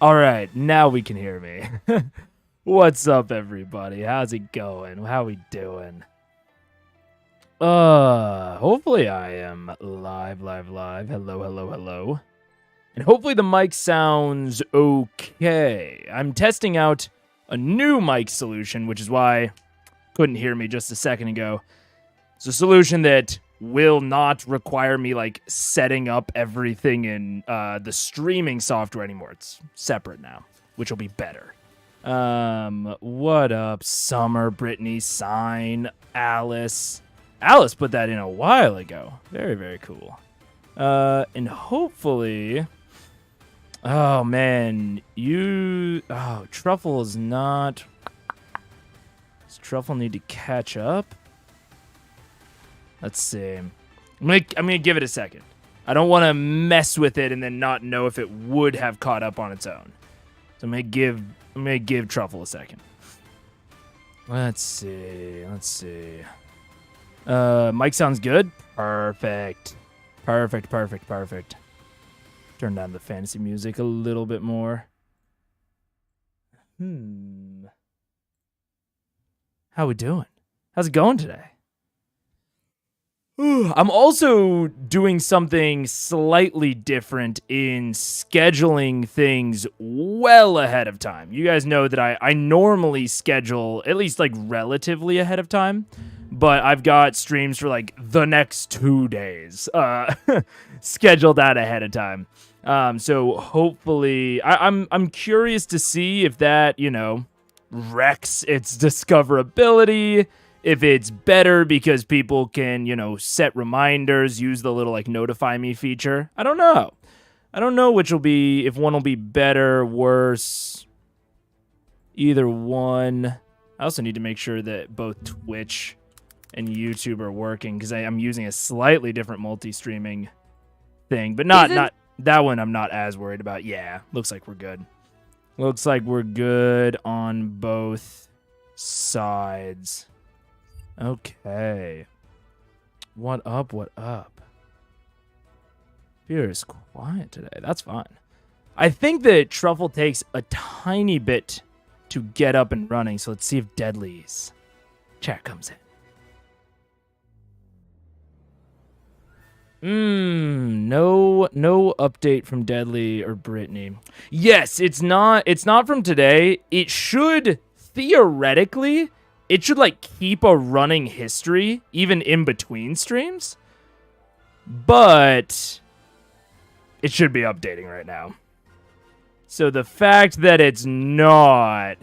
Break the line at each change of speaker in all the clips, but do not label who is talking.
All right, now we can hear me. What's up, everybody? How's it going? How we doing? Hopefully I am live. Hello. And hopefully the mic sounds okay. I'm testing out a new mic solution, which is why you couldn't hear me just a second ago. It's a solution that will not require me like setting up everything in the streaming software anymore. It's separate now, which will be better. What up, Summer, Brittany, Sign, Alice? Alice put that in a while ago. Very, very cool. And hopefully... Oh, man. Truffle is not... Does Truffle need to catch up? Let's see. I'm gonna give it a second. I don't want to mess with it and then not know if it would have caught up on its own. So I'm gonna give Truffle a second. Let's see. Mic sounds good. Perfect. Turn down the fantasy music a little bit more. How we doing? How's it going today? I'm also doing something slightly different in scheduling things well ahead of time. You guys know that I normally schedule at least like relatively ahead of time, but I've got streams for like the next 2 days scheduled out ahead of time. So hopefully I'm curious to see if that, wrecks its discoverability. If it's better because people can, set reminders, use the little, notify me feature. I don't know. I don't know if one will be better, worse, either one. I also need to make sure that both Twitch and YouTube are working because I'm using a slightly different multi-streaming thing. But not that one I'm not as worried about. Yeah, looks like we're good. Looks like we're good on both sides. Okay. What up? Beer is quiet today. That's fine. I think that Truffle takes a tiny bit to get up and running, so let's see if Deadly's chat comes in. No update from Deadly or Brittany. Yes, it's not from today. It should theoretically... It should, keep a running history, even in between streams. But it should be updating right now. So the fact that it's not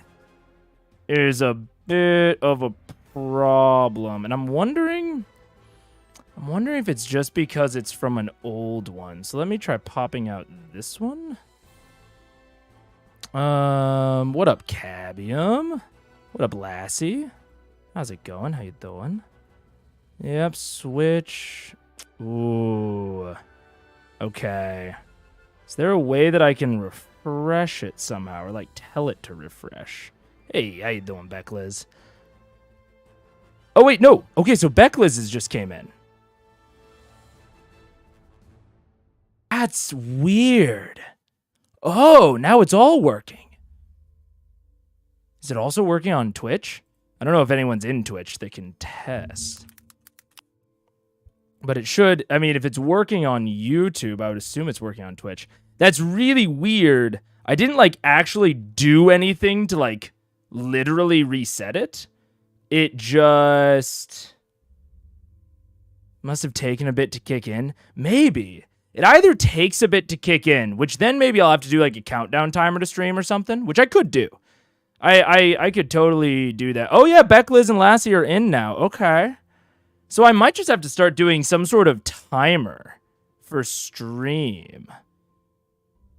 is a bit of a problem. And I'm wondering if it's just because it's from an old one. So let me try popping out this one. What up, Cabium? What up, Lassie? How's it going? How you doing? Yep, switch. Ooh. Okay. Is there a way that I can refresh it somehow? Or, tell it to refresh? Hey, how you doing, Beckliz? Oh, wait, no. Okay, so Beckliz just came in. That's weird. Oh, now it's all working. Is it also working on Twitch? I don't know if anyone's in Twitch that can test. But it should. I mean, if it's working on YouTube, I would assume it's working on Twitch. That's really weird. I didn't, actually do anything to, literally reset it. It just must have taken a bit to kick in. Maybe. It either takes a bit to kick in, which then maybe I'll have to do, a countdown timer to stream or something, which I could do. I could totally do that. Oh, yeah, Beckliz and Lassie are in now. Okay. So I might just have to start doing some sort of timer for stream.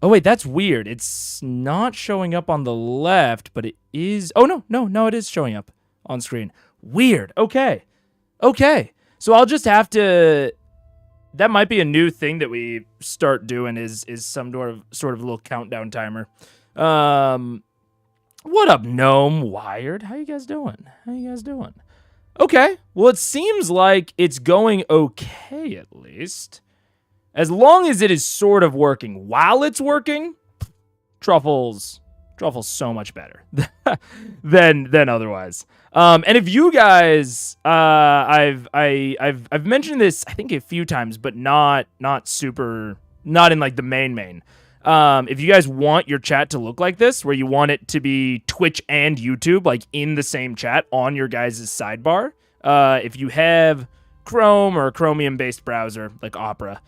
Oh, wait, that's weird. It's not showing up on the left, but it is... Oh, no, it is showing up on screen. Weird. Okay. So I'll just have to... That might be a new thing that we start doing is some sort of little countdown timer. What up, Gnome Wired? How you guys doing? Okay. Well, it seems like it's going okay, at least. As long as it is sort of working. While it's working, Truffle's so much better than otherwise. And if you guys, I've mentioned this I think a few times, but not in like the main. If you guys want your chat to look like this, where you want it to be Twitch and YouTube, like in the same chat on your guys' sidebar, if you have Chrome or a Chromium-based browser like Opera,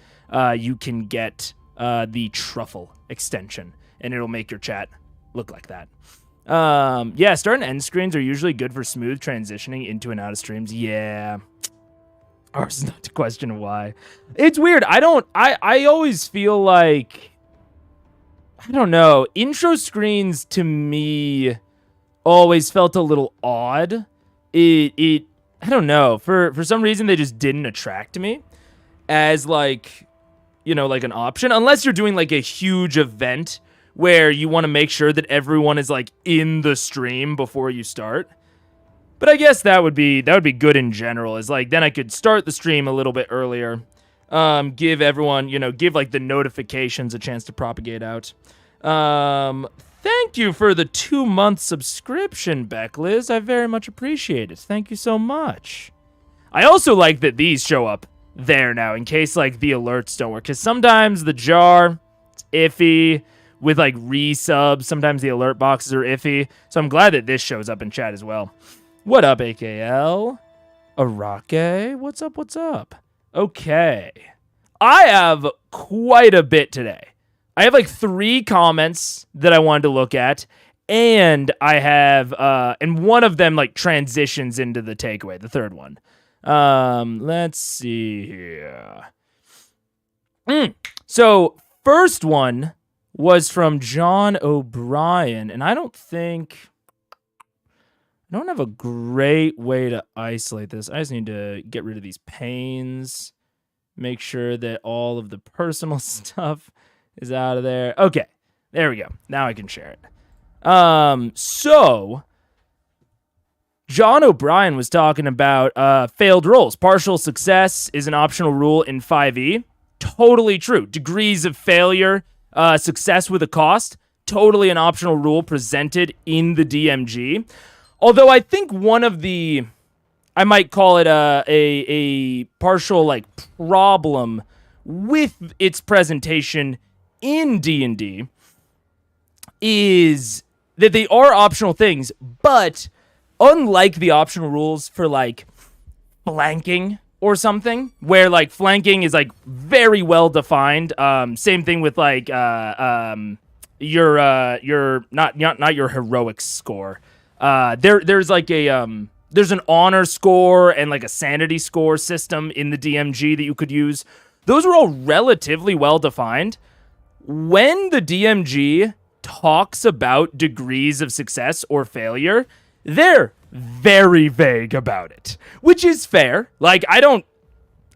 you can get the Truffle extension, and it'll make your chat look like that. Yeah, start and end screens are usually good for smooth transitioning into and out of streams. Yeah. Ours is not a question of why. It's weird. I always feel like, I don't know, intro screens to me always felt a little odd. I don't know. For some reason, they just didn't attract me as like, like an option. Unless you're doing like a huge event where you want to make sure that everyone is like in the stream before you start. But I guess that would be good in general. Is like, then I could start the stream a little bit earlier. Give everyone, give like the notifications a chance to propagate out. Thank you for the 2-month subscription, Beckliz. I very much appreciate it. Thank you so much. I also like that these show up there now in case like the alerts don't work. Because sometimes the jar, it's iffy. With like resubs, sometimes the alert boxes are iffy. So I'm glad that this shows up in chat as well. What up, AKL? Arake? What's up? Okay. I have quite a bit today. I have like 3 comments that I wanted to look at. And I have, and one of them like transitions into the takeaway, the third one. Let's see here. So, first one was from John O'Brien, and I don't have a great way to isolate this. I just need to get rid of these panes, make sure that all of the personal stuff is out of there. Okay, there we go. Now I can share it. So John O'Brien was talking about failed rolls. Partial success is an optional rule in 5e. Totally true. Degrees of failure, success with a cost, totally an optional rule presented in the DMG. Although I think one of the, I might call it a partial like problem with its presentation in D&D is that they are optional things, but unlike the optional rules for like flanking or something, where like flanking is like very well defined. Same thing with like your not your heroic score. There's like a there's an honor score and like a sanity score system in the DMG that you could use. Those are all relatively well defined. When the DMG talks about degrees of success or failure, they're very vague about it, which is fair. Like, I don't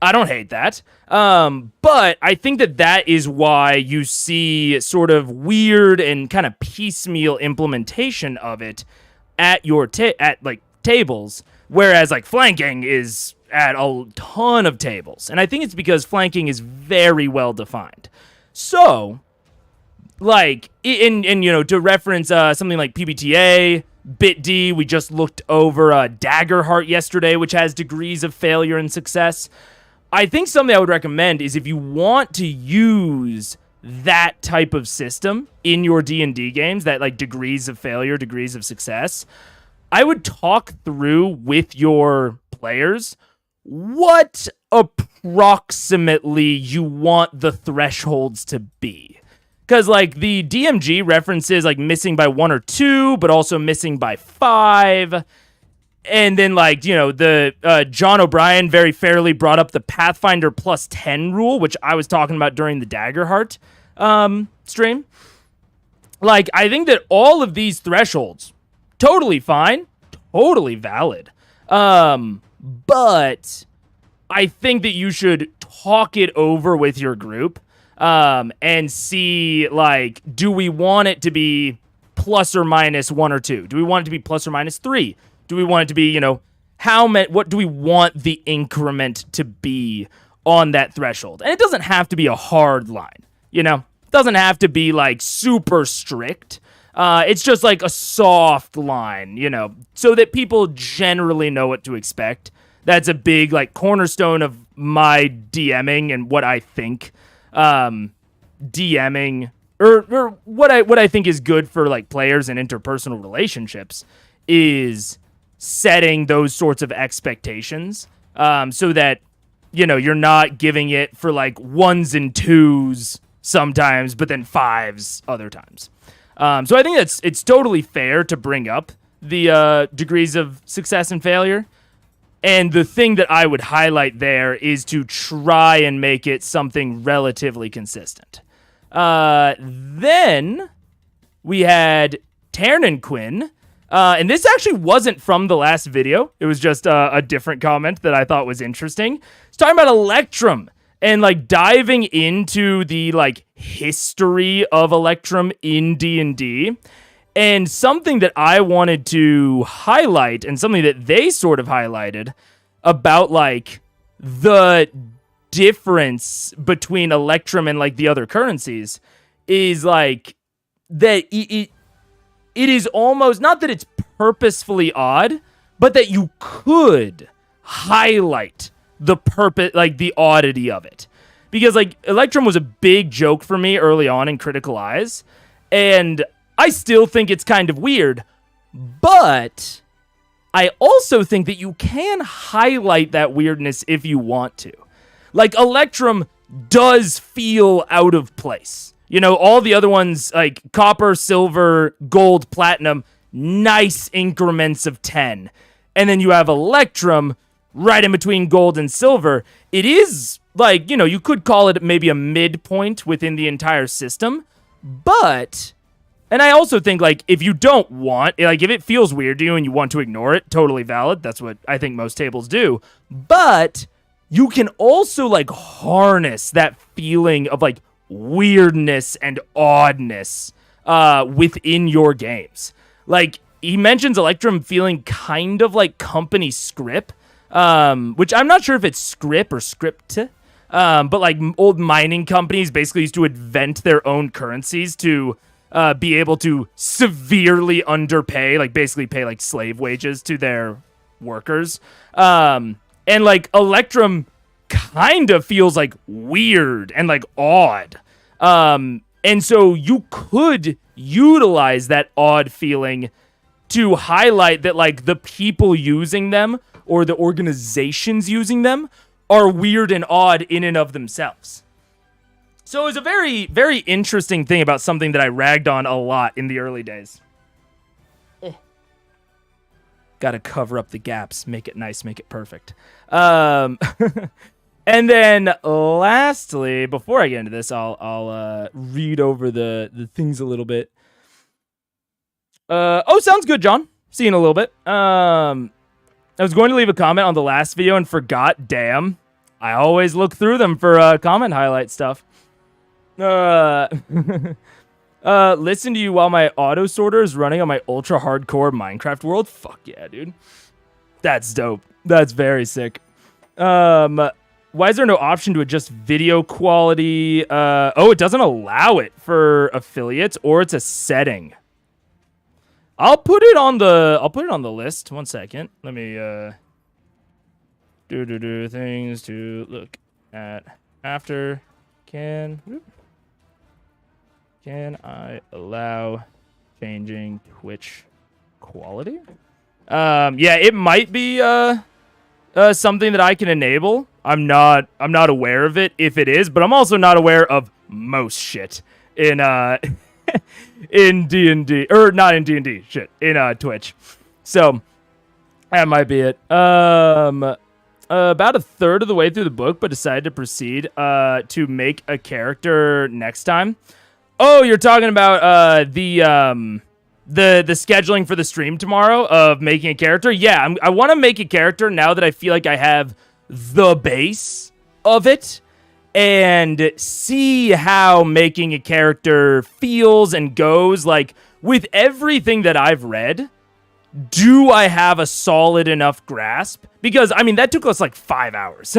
hate that. But I think that is why you see sort of weird and kind of piecemeal implementation of it at your tables, whereas like flanking is at a ton of tables. And I think it's because flanking is very well defined. So, like, to reference something like PBTA, Bit D, we just looked over Daggerheart yesterday, which has degrees of failure and success. I think something I would recommend is if you want to use that type of system in your D&D games, that like degrees of failure, degrees of success, I would talk through with your players what approximately you want the thresholds to be. Because, like, the DMG references, like, missing by 1 or 2, but also missing by 5. And then, like, the John O'Brien very fairly brought up the Pathfinder plus 10 rule, which I was talking about during the Daggerheart stream. Like, I think that all of these thresholds, totally fine, totally valid. But I think that you should talk it over with your group. And see, like, do we want it to be plus or minus 1 or 2? Do we want it to be plus or minus 3? Do we want it to be, what do we want the increment to be on that threshold? And it doesn't have to be a hard line, Doesn't have to be like super strict. It's just like a soft line, you know, so that people generally know what to expect. That's a big like cornerstone of my DMing and what I think DMing or what I think is good for like players and interpersonal relationships is setting those sorts of expectations, so that, you know, you're not giving it for like ones and twos sometimes, but then fives other times. So I think it's totally fair to bring up the degrees of success and failure. And the thing that I would highlight there is to try and make it something relatively consistent. Then we had Ternan Quinn. And this actually wasn't from the last video. It was just a different comment that I thought was interesting. It's talking about Electrum and like diving into the like history of Electrum in D&D. And something that I wanted to highlight, and something that they sort of highlighted about like the difference between Electrum and like the other currencies, is like that it is almost not that it's purposefully odd, but that you could highlight the purpose, like the oddity of it. Because like Electrum was a big joke for me early on in Critical Eyes, and I still think it's kind of weird, but I also think that you can highlight that weirdness if you want to. Like, Electrum does feel out of place. You know, all the other ones, like copper, silver, gold, platinum, nice increments of 10. And then you have Electrum right in between gold and silver. It is, like, you know, you could call it maybe a midpoint within the entire system, but... And I also think, like, if you don't want, like, if it feels weird to you and you want to ignore it, totally valid. That's what I think most tables do. But you can also, like, harness that feeling of, like, weirdness and oddness within your games. Like, he mentions Electrum feeling kind of like company script, which I'm not sure if it's script or script, but, like, old mining companies basically used to invent their own currencies to... be able to severely underpay, like basically pay like slave wages to their workers. And like Electrum kind of feels like weird and like odd. And so you could utilize that odd feeling to highlight that like the people using them or the organizations using them are weird and odd in and of themselves. So it was a very, very interesting thing about something that I ragged on a lot in the early days. Got to cover up the gaps, make it nice, make it perfect. And then lastly, before I get into this, I'll read over the things a little bit. Oh, sounds good, John. See you in a little bit. I was going to leave a comment on the last video and forgot. Damn. I always look through them for comment highlight stuff. Listen to you while my auto sorter is running on my ultra hardcore Minecraft world. Fuck yeah, dude. That's dope. That's very sick. Why is there no option to adjust video quality? Oh, it doesn't allow it for affiliates, or it's a setting. I'll put it on the list. 1 second. Let me do things to look at after. Can I allow changing Twitch quality? Yeah, it might be something that I can enable. I'm not aware of it if it is, but I'm also not aware of most shit in in D&D, or not in D&D, shit, in Twitch. So that might be it. About a third of the way through the book, but decided to proceed to make a character next time. Oh, you're talking about the scheduling for the stream tomorrow of making a character? Yeah, I want to make a character now that I feel like I have the base of it, and see how making a character feels and goes. Like, with everything that I've read, do I have a solid enough grasp? Because, I mean, that took us like 5 hours.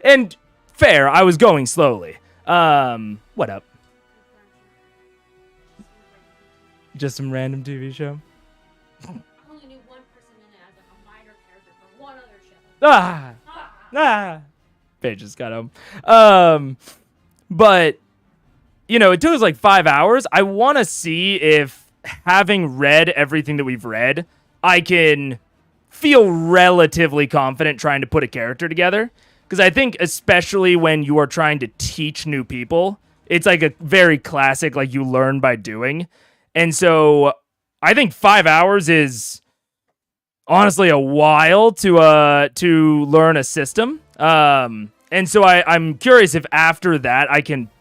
And fair, I was going slowly. What up? Just some random TV show.
I only knew one person in it as like a minor character from one other show.
Paige just got home. But you know, it took us like 5 hours. I want to see if, having read everything that we've read, I can feel relatively confident trying to put a character together. Because I think, especially when you are trying to teach new people, it's like a very classic, like you learn by doing. And so I think 5 hours is honestly a while to learn a system. And so I'm curious if after that I can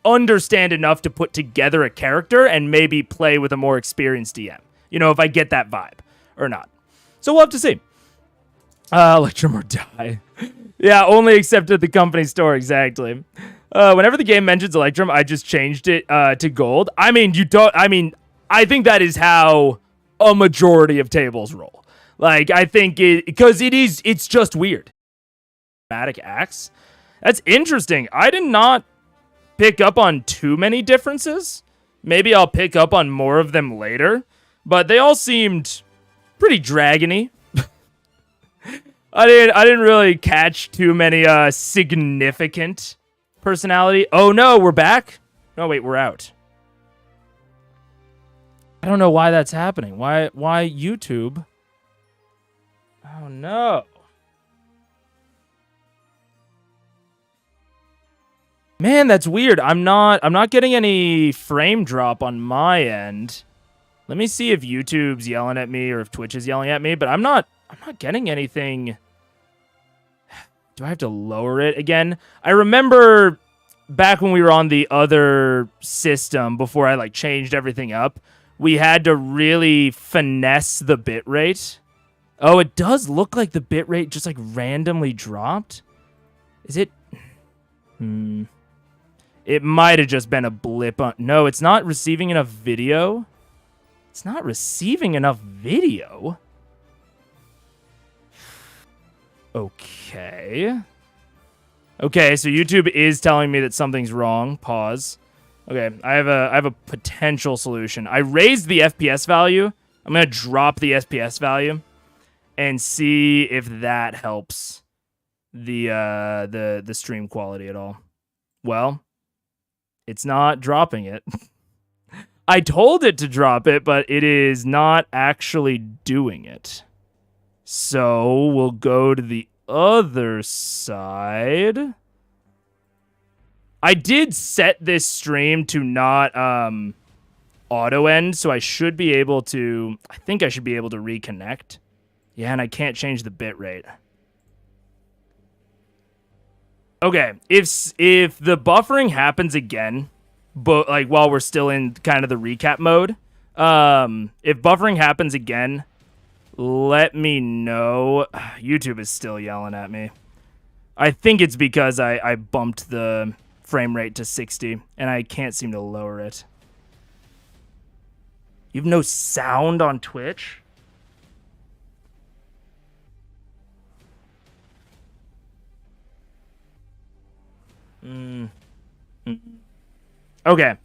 understand enough to put together a character and maybe play with a more experienced DM. You know, if I get that vibe or not. So we'll have to see. Electrum or die. Yeah, only accept at the company store, exactly. Whenever the game mentions Electrum, I just changed it to gold. I mean, I think that is how a majority of tables roll. Like, I think it's just weird. Dramatic acts. That's interesting. I did not pick up on too many differences. Maybe I'll pick up on more of them later, but they all seemed pretty dragony. I didn't really catch too many significant personality. Oh no, we're back. No, wait, we're out. I don't know why that's happening. Why YouTube? Oh no. Man, that's weird. I'm not getting any frame drop on my end. Let me see if YouTube's yelling at me or if Twitch is yelling at me, but I'm not getting anything. Do I have to lower it again? I remember back when we were on the other system before I like changed everything up, we had to really finesse the bitrate. Oh, it does look like the bitrate just like randomly dropped. Is it? It might have just been a blip on... No, it's not receiving enough video. It's not receiving enough video. Okay. Okay, so YouTube is telling me that something's wrong. Pause. Okay, I have a potential solution. I raised the FPS value. I'm going to drop the FPS value and see if that helps the stream quality at all. Well, it's not dropping it. I told it to drop it, but it is not actually doing it. So we'll go to the other side. I did set this stream to not auto end, so I should be able to... I think I should be able to reconnect. Yeah, and I can't change the bitrate. Okay, if the buffering happens again, but like while we're still in kind of the recap mode, if buffering happens again, let me know. YouTube is still yelling at me. I think it's because I bumped the frame rate to 60 and I can't seem to lower it. You have no sound on Twitch? Okay.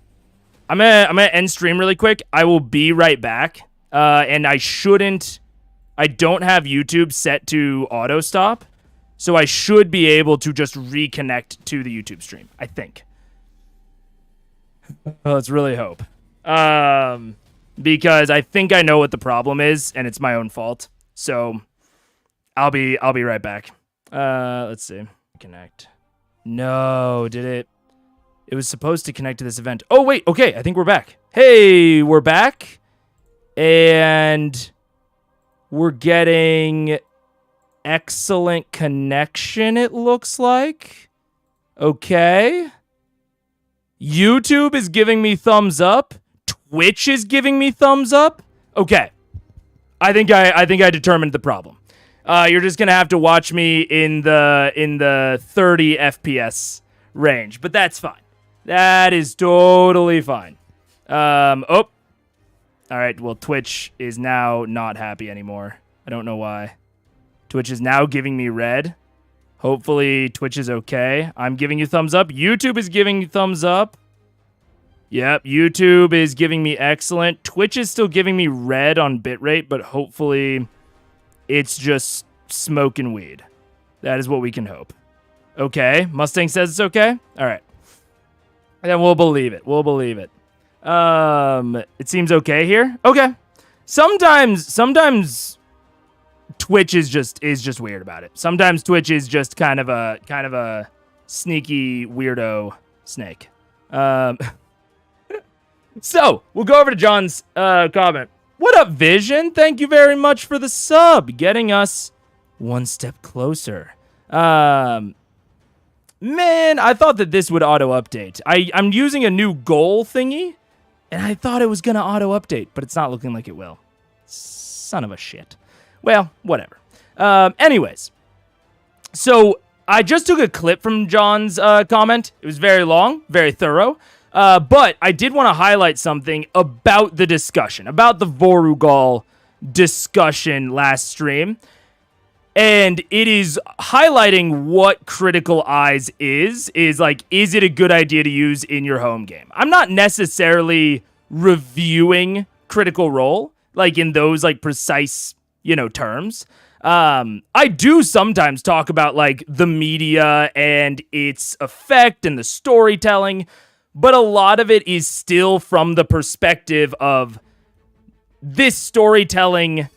I'm gonna end stream really quick. I will be right back. And I don't have YouTube set to auto stop, so I should be able to just reconnect to the YouTube stream, I think. Well, let's really hope. Because I think I know what the problem is, and it's my own fault. So I'll be right back. Let's see. Connect. No, did it? It was supposed to connect to this event. Oh, wait. Okay, I think we're back. Hey, we're back. And we're getting excellent connection, it looks like. Okay. YouTube is giving me thumbs up. Twitch is giving me thumbs up. Okay. I think I determined the problem. You're just gonna have to watch me in the 30 FPS range, but that's fine. That is totally fine. All right, well, Twitch is now not happy anymore. I don't know why. Twitch is now giving me red. Hopefully, Twitch is okay. I'm giving you thumbs up. YouTube is giving you thumbs up. Yep, YouTube is giving me excellent. Twitch is still giving me red on bitrate, but hopefully it's just smoking weed. That is what we can hope. Okay, Mustang says it's okay? All right. Then we'll believe it. We'll believe it. It seems okay here. Okay. Sometimes Twitch is just weird about it. Sometimes Twitch is just kind of a sneaky weirdo snake. So, we'll go over to John's comment. What up, Vision? Thank you very much for the sub, getting us one step closer. Man, I thought that this would auto-update. I'm using a new goal thingy, and I thought it was going to auto-update, but it's not looking like it will. Son of a shit. Well, whatever. Anyways, so I just took a clip from John's comment. It was very long, very thorough. But I did want to highlight something about the discussion, about the Vorugal discussion last stream. And it is highlighting what Critical Eyes is like, is it a good idea to use in your home game? I'm not necessarily reviewing Critical Role, like in those like precise, terms. I do sometimes talk about like the media and its effect and the storytelling, but a lot of it is still from the perspective of this storytelling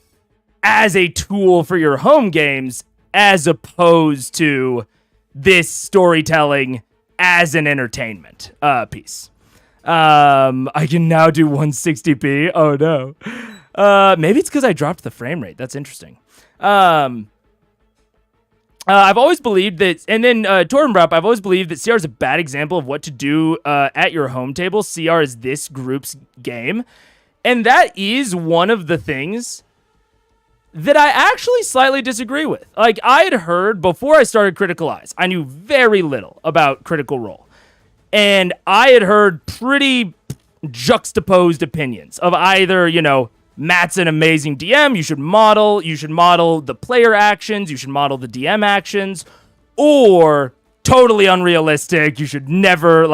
as a tool for your home games, as opposed to this storytelling as an entertainment piece. I can now do 160p. Oh no. Maybe it's because I dropped the frame rate. That's interesting. I've always believed that, and then Torbenbrop, I've always believed that CR is a bad example of what to do at your home table. CR is this group's game. And that is one of the things that I actually slightly disagree with. Like, I had heard, before I started Critical Eyes, I knew very little about Critical Role. And I had heard pretty juxtaposed opinions of either, Matt's an amazing DM, you should model the player actions, you should model the DM actions, or totally unrealistic, you should never,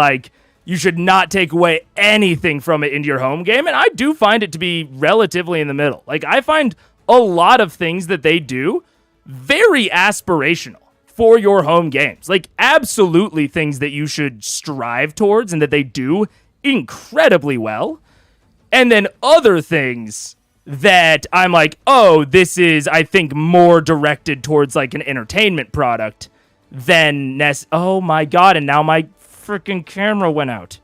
you should not take away anything from it into your home game. And I do find it to be relatively in the middle. Like, I find a lot of things that they do very aspirational for your home games. Like, absolutely things that you should strive towards and that they do incredibly well. And then other things that I'm like, oh, this is, I think, more directed towards like an entertainment product than oh my god, and now my freaking camera went out.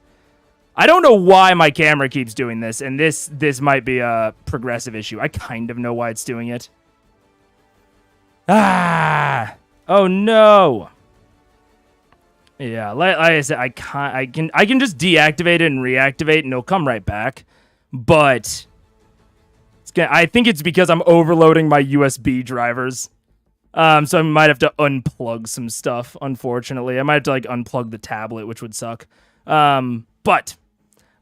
I don't know why my camera keeps doing this, and this might be a progressive issue. I kind of know why it's doing it. Oh no. Yeah, like I said, I can just deactivate it and reactivate, and it'll come right back. But I think it's because I'm overloading my USB drivers. So I might have to unplug some stuff, unfortunately. I might have to unplug the tablet, which would suck. But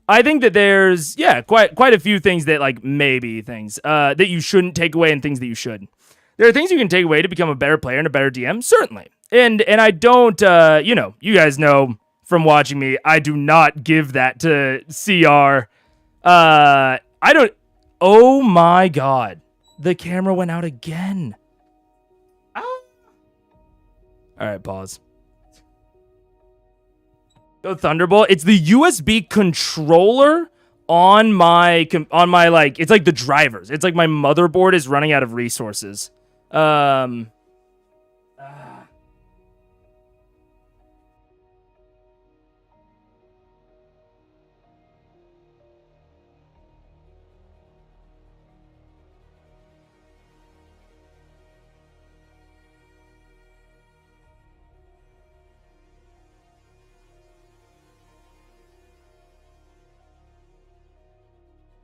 I think that there's quite a few things that maybe things that you shouldn't take away and things that you should. There are things you can take away to become a better player and a better DM, certainly. And I don't you guys know from watching me, I do not give that to CR. I don't. Oh my god. The camera went out again. All right, pause. Go Thunderbolt. It's the USB controller on my it's like the drivers. It's like my motherboard is running out of resources.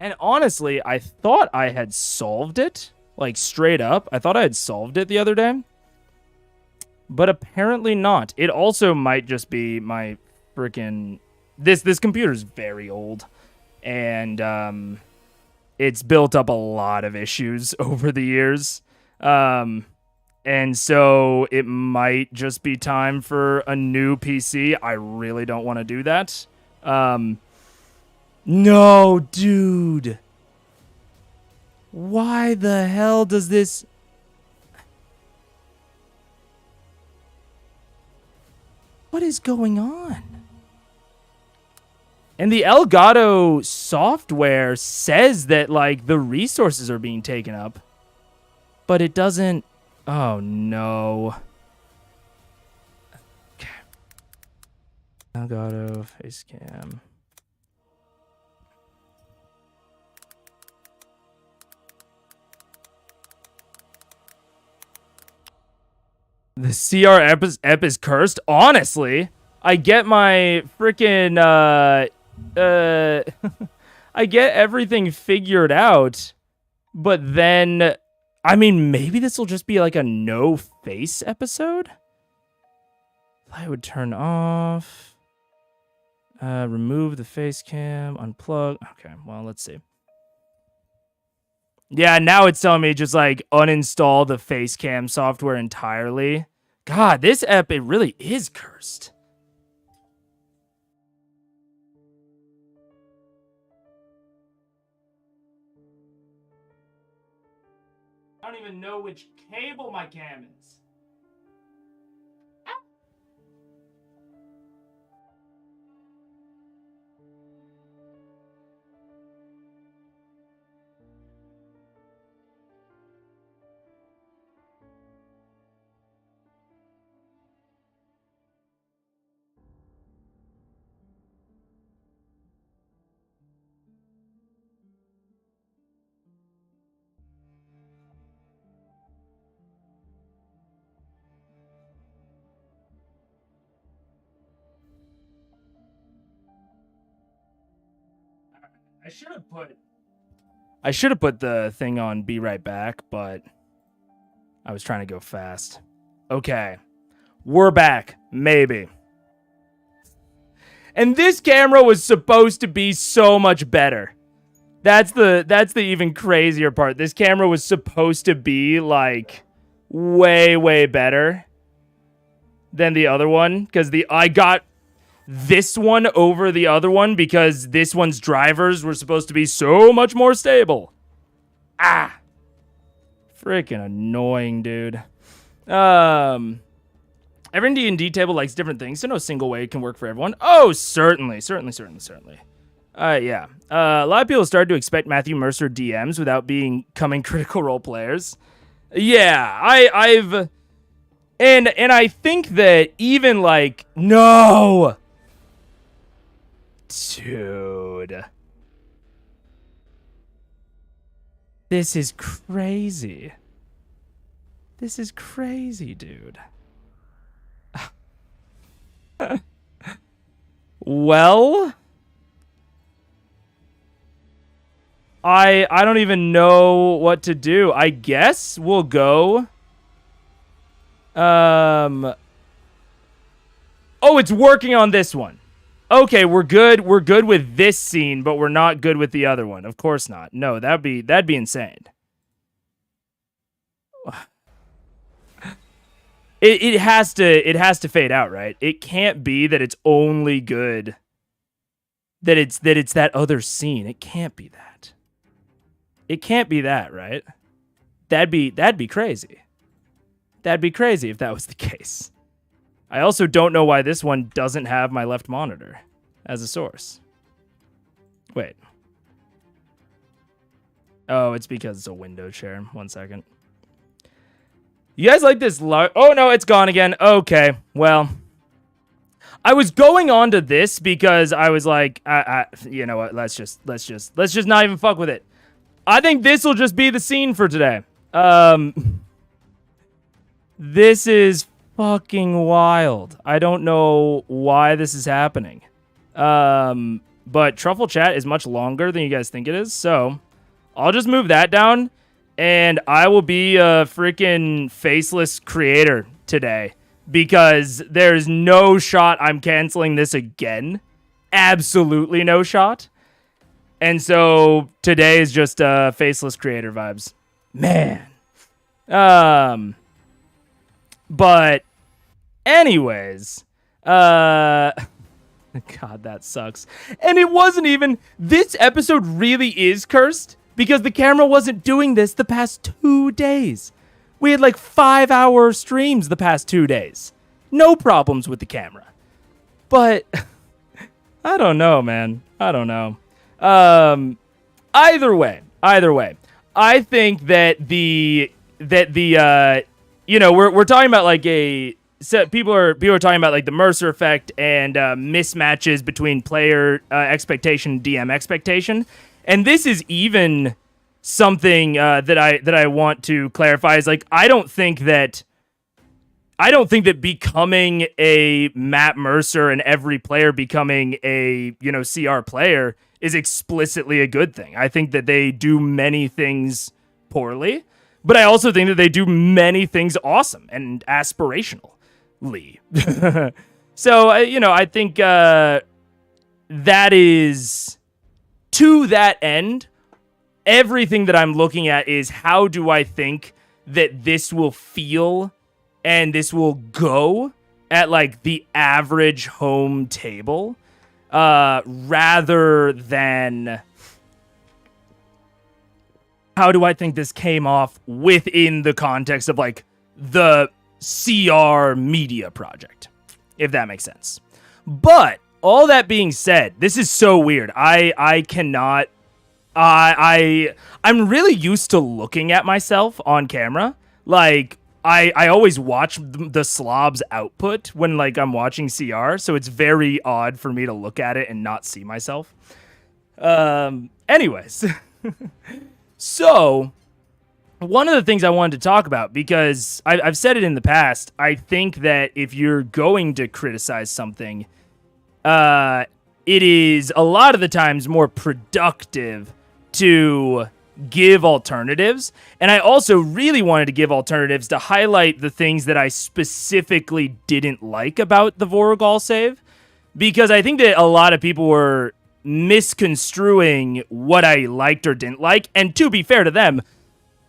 And honestly, I thought I had solved it, straight up. I thought I had solved it the other day. But apparently not. It also might just be my freaking... This computer's very old. And it's built up a lot of issues over the years. And so it might just be time for a new PC. I really don't want to do that. No, dude. Why the hell does this... What is going on? And the Elgato software says that, like, the resources are being taken up. But it doesn't... Oh, no. Okay. Elgato facecam. The CR ep is cursed? Honestly, I get my freaking, I get everything figured out, but then, I mean, maybe this will just be like a no face episode? I would turn off, remove the face cam, unplug. Okay, well, let's see. Yeah, now it's telling me just like uninstall the face cam software entirely. God, this app, it really is cursed. I don't even know which cable my cam is. I should have put the thing on be right back, but I was trying to go fast. Okay. We're back. Maybe. And this camera was supposed to be so much better. That's the even crazier part. This camera was supposed to be like way better than the other one, because I got this one over the other one because this one's drivers were supposed to be so much more stable. Ah. Freaking annoying, dude. Every D&D table likes different things, so no single way can work for everyone. Oh, certainly. Yeah. A lot of people started to expect Matthew Mercer DMs without becoming Critical Role players. Yeah, I've... And I think that even, like... No! Dude. This is crazy. This is crazy, dude. Well... I don't even know what to do. I guess we'll go... Oh, it's working on this one. Okay, we're good. We're good with this scene, but we're not good with the other one. Of course not. No, that'd be insane. It has to fade out, right? It can't be that it's only good that it's that other scene. It can't be that. It can't be that, right? That'd be crazy. That'd be crazy if that was the case. I also don't know why this one doesn't have my left monitor as a source. Wait. Oh, it's because it's a window share. 1 second. You guys like this? Oh no, it's gone again. Okay, well, I was going on to this because I was like, you know what? Let's just not even fuck with it. I think this will just be the scene for today. This is fucking wild. I don't know why this is happening. But Truffle Chat is much longer than you guys think it is, so I'll just move that down, and I will be a freaking faceless creator today, because there's no shot I'm canceling this again. Absolutely no shot. And so today is just faceless creator vibes. Man. But anyways, God, that sucks. And it wasn't even, this episode really is cursed because the camera wasn't doing this the past 2 days. We had like 5-hour streams the past 2 days. No problems with the camera. But I don't know, man. I don't know. Either way, I think that we're talking about like people are talking about like the Mercer effect and mismatches between player expectation and DM expectation, and this is even something that I want to clarify is like I don't think that becoming a Matt Mercer and every player becoming a CR player is explicitly a good thing. I think that they do many things poorly, but I also think that they do many things awesome and aspirational. So, I think that is, to that end, everything that I'm looking at is how do I think that this will feel and this will go at like the average home table, rather than how do I think this came off within the context of like the CR media project, if that makes sense. But all that being said, this is so weird. I cannot. I'm really used to looking at myself on camera. Like I always watch the slob's output when like I'm watching CR, so it's very odd for me to look at it and not see myself. Anyways, so. One of the things I wanted to talk about, because I've said it in the past, I think that if you're going to criticize something, it is a lot of the times more productive to give alternatives. And I also really wanted to give alternatives to highlight the things that I specifically didn't like about the Vorugal save, because I think that a lot of people were misconstruing what I liked or didn't like. And to be fair to them,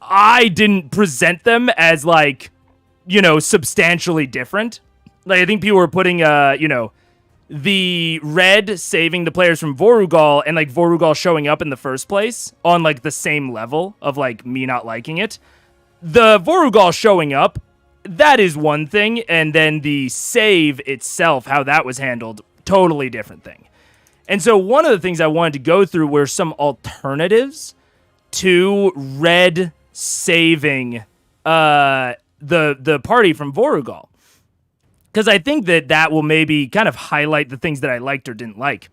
I didn't present them as like, substantially different. Like I think people were putting, the red saving the players from Vorugal and like Vorugal showing up in the first place on like the same level of like me not liking it. The Vorugal showing up, that is one thing. And then the save itself, how that was handled, totally different thing. And so one of the things I wanted to go through were some alternatives to red saving the party from Vorugal, because I think that will maybe kind of highlight the things that I liked or didn't like.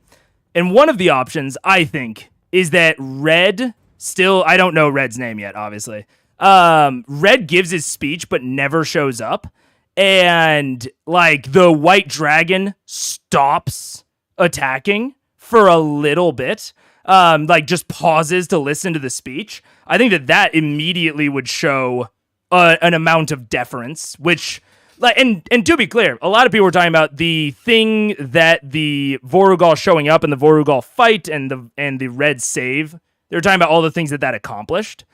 And one of the options I think is that Red still, I don't know Red's name yet, obviously. Red gives his speech but never shows up, and like the white dragon stops attacking for a little bit. Like just pauses to listen to the speech. I think that immediately would show an amount of deference, which, like, and to be clear, a lot of people were talking about the thing that the Vorugal showing up in the Vorugal fight and the red save. They were talking about all the things that accomplished.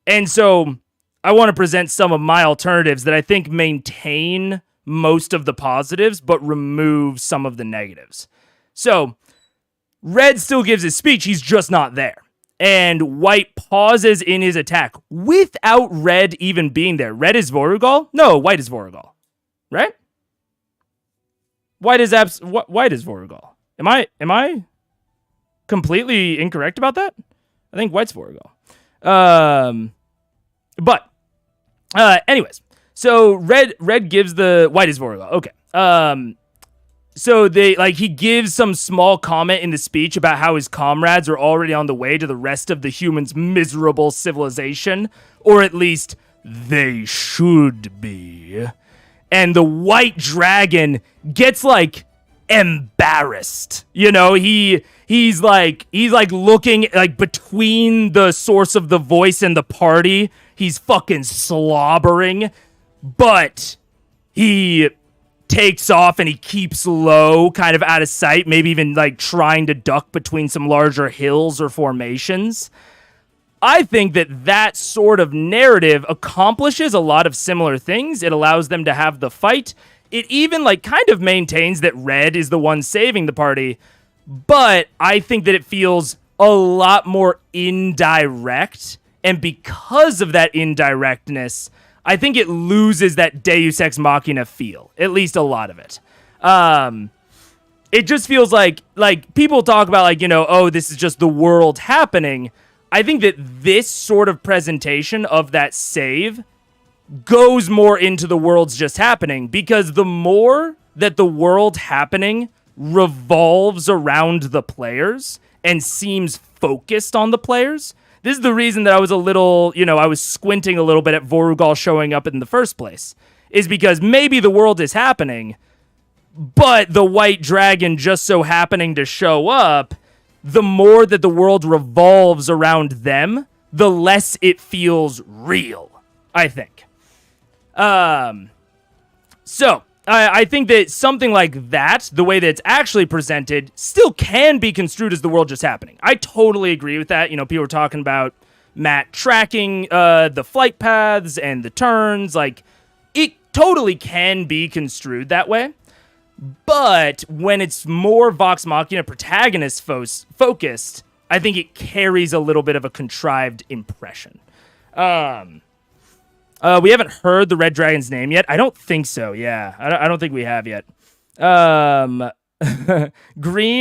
And so I want to present some of my alternatives that I think maintain most of the positives, but remove some of the negatives. So Red still gives his speech, he's just not there. And White pauses in his attack without Red even being there. Red is Vorugal? No, White is Vorugal. Right? White is Vorugal. Am I completely incorrect about that? I think White's Vorugal. But anyways, so Red gives the White is Vorugal. Okay. So he gives some small comment in the speech about how his comrades are already on the way to the rest of the humans' miserable civilization, or at least they should be. And the white dragon gets like embarrassed. He's looking like between the source of the voice and the party. He's fucking slobbering, but he takes off and he keeps low, kind of out of sight, maybe even like trying to duck between some larger hills or formations. I think that sort of narrative accomplishes a lot of similar things. It allows them to have the fight. it even like kind of maintains that red is the one saving the party, but I think that it feels a lot more indirect, and because of that indirectness, I think it loses that Deus Ex Machina feel, at least a lot of it. It just feels like people talk about like, oh, this is just the world happening. I think that this sort of presentation of that save goes more into the world's just happening, because the more that the world happening revolves around the players and seems focused on the players. This is the reason that I was a little, I was squinting a little bit at Vorugal showing up in the first place, is because maybe the world is happening, but the white dragon just so happening to show up, the more that the world revolves around them, the less it feels real, I think. So I think that something like that, the way that it's actually presented, still can be construed as the world just happening. I totally agree with that. People were talking about Matt tracking the flight paths and the turns. Like, it totally can be construed that way. But when it's more Vox Machina protagonist focused, I think it carries a little bit of a contrived impression. We haven't heard the Red Dragon's name yet. I don't think so. Yeah, I don't think we have yet. Green,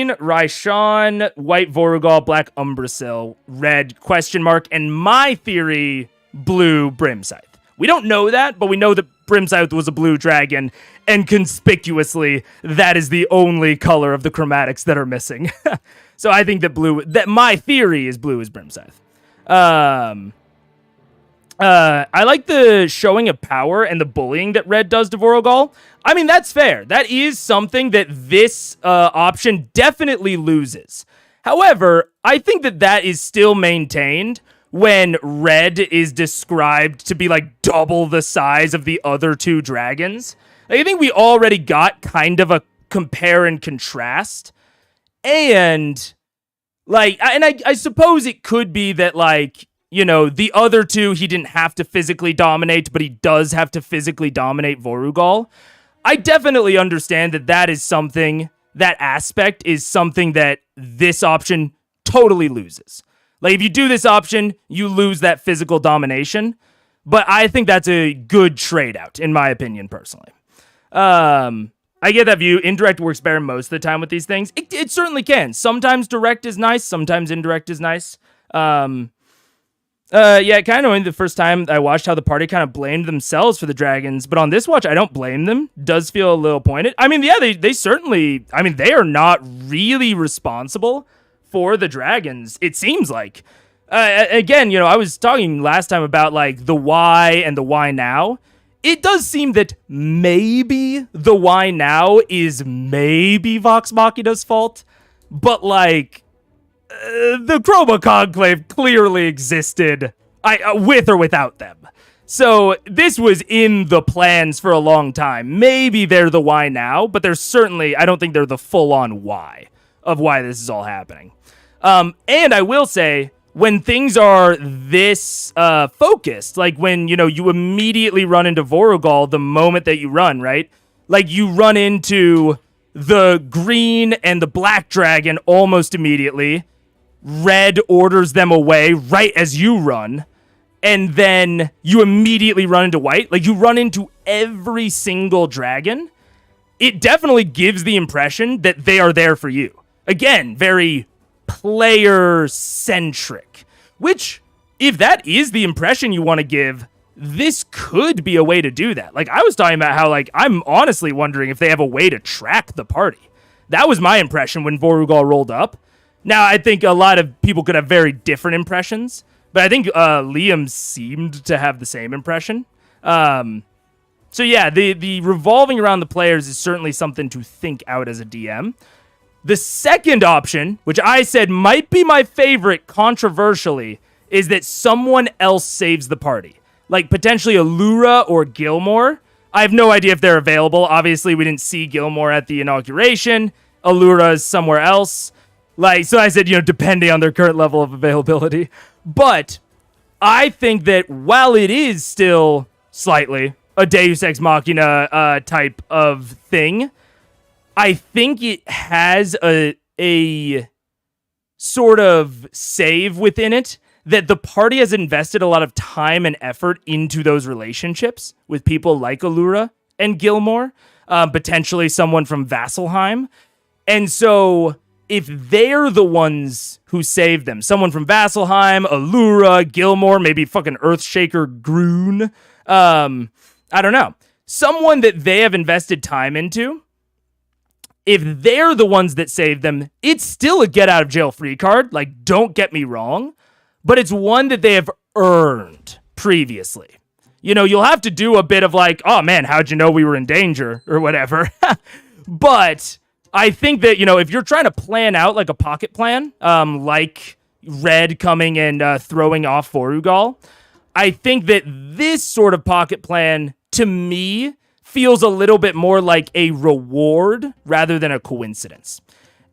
Raishan, white Vorugal, black Umbrasil, red question mark, and my theory, blue Brimscythe. We don't know that, but we know that Brimscythe was a blue dragon, and conspicuously, that is the only color of the chromatics that are missing. So I think that my theory is blue is Brimscythe. I like the showing of power and the bullying that red does to Vorugal. I mean, that's fair. That is something that this option definitely loses. However, I think that is still maintained when red is described to be like double the size of the other two dragons. I think we already got kind of a compare and contrast. And I suppose it could be that the other two, he didn't have to physically dominate, but he does have to physically dominate Vorugal. I definitely understand that is something, that aspect is something that this option totally loses. Like, if you do this option, you lose that physical domination. But I think that's a good trade-out, in my opinion, personally. I get that view. Indirect works better most of the time with these things. It certainly can. Sometimes direct is nice. Sometimes indirect is nice. Yeah, kind of annoying the first time I watched how the party kind of blamed themselves for the dragons, but on this watch, I don't blame them. Does feel a little pointed. I mean, yeah, they certainly, they are not really responsible for the dragons, it seems like. Again, I was talking last time about, the why and the why now. It does seem that maybe the why now is maybe Vox Machina's fault, but, the Chroma Conclave clearly existed, with or without them. So this was in the plans for a long time. Maybe they're the why now, but they're certainly, I don't think they're the full-on why of why this is all happening. And I will say, when things are this focused, like when, you immediately run into Vorugal the moment that you run, right? Like, you run into the green and the black dragon almost immediately. Red orders them away right as you run, and then you immediately run into white. Like, you run into every single dragon. It definitely gives the impression that they are there for you. Again, very player-centric, which, if that is the impression you want to give, this could be a way to do that. Like, I was talking about how, I'm honestly wondering if they have a way to track the party. That was my impression when Vorugal rolled up. Now, I think a lot of people could have very different impressions, but I think Liam seemed to have the same impression. So yeah, the revolving around the players is certainly something to think out as a DM. The second option, which I said might be my favorite controversially, is that someone else saves the party. Like, potentially Allura or Gilmore. I have no idea if they're available. Obviously, we didn't see Gilmore at the inauguration. Allura is somewhere else. So I said, depending on their current level of availability. But I think that while it is still slightly a Deus Ex Machina type of thing. I think it has a sort of save within it that the party has invested a lot of time and effort into those relationships with people like Allura and Gilmore, potentially someone from Vasselheim. And so if they're the ones who saved them, someone from Vasselheim, Allura, Gilmore, maybe fucking Earthshaker Groon, I don't know, someone that they have invested time into, if they're the ones that saved them, it's still a get out of jail free card. Like, don't get me wrong, but it's one that they have earned previously. You know, you'll have to do a bit of like, oh man, how'd you know we were in danger or whatever. But I think that, you know, if you're trying to plan out like a pocket plan, like Red coming and throwing off Vorugal, I think that this sort of pocket plan, to me, feels a little bit more like a reward rather than a coincidence.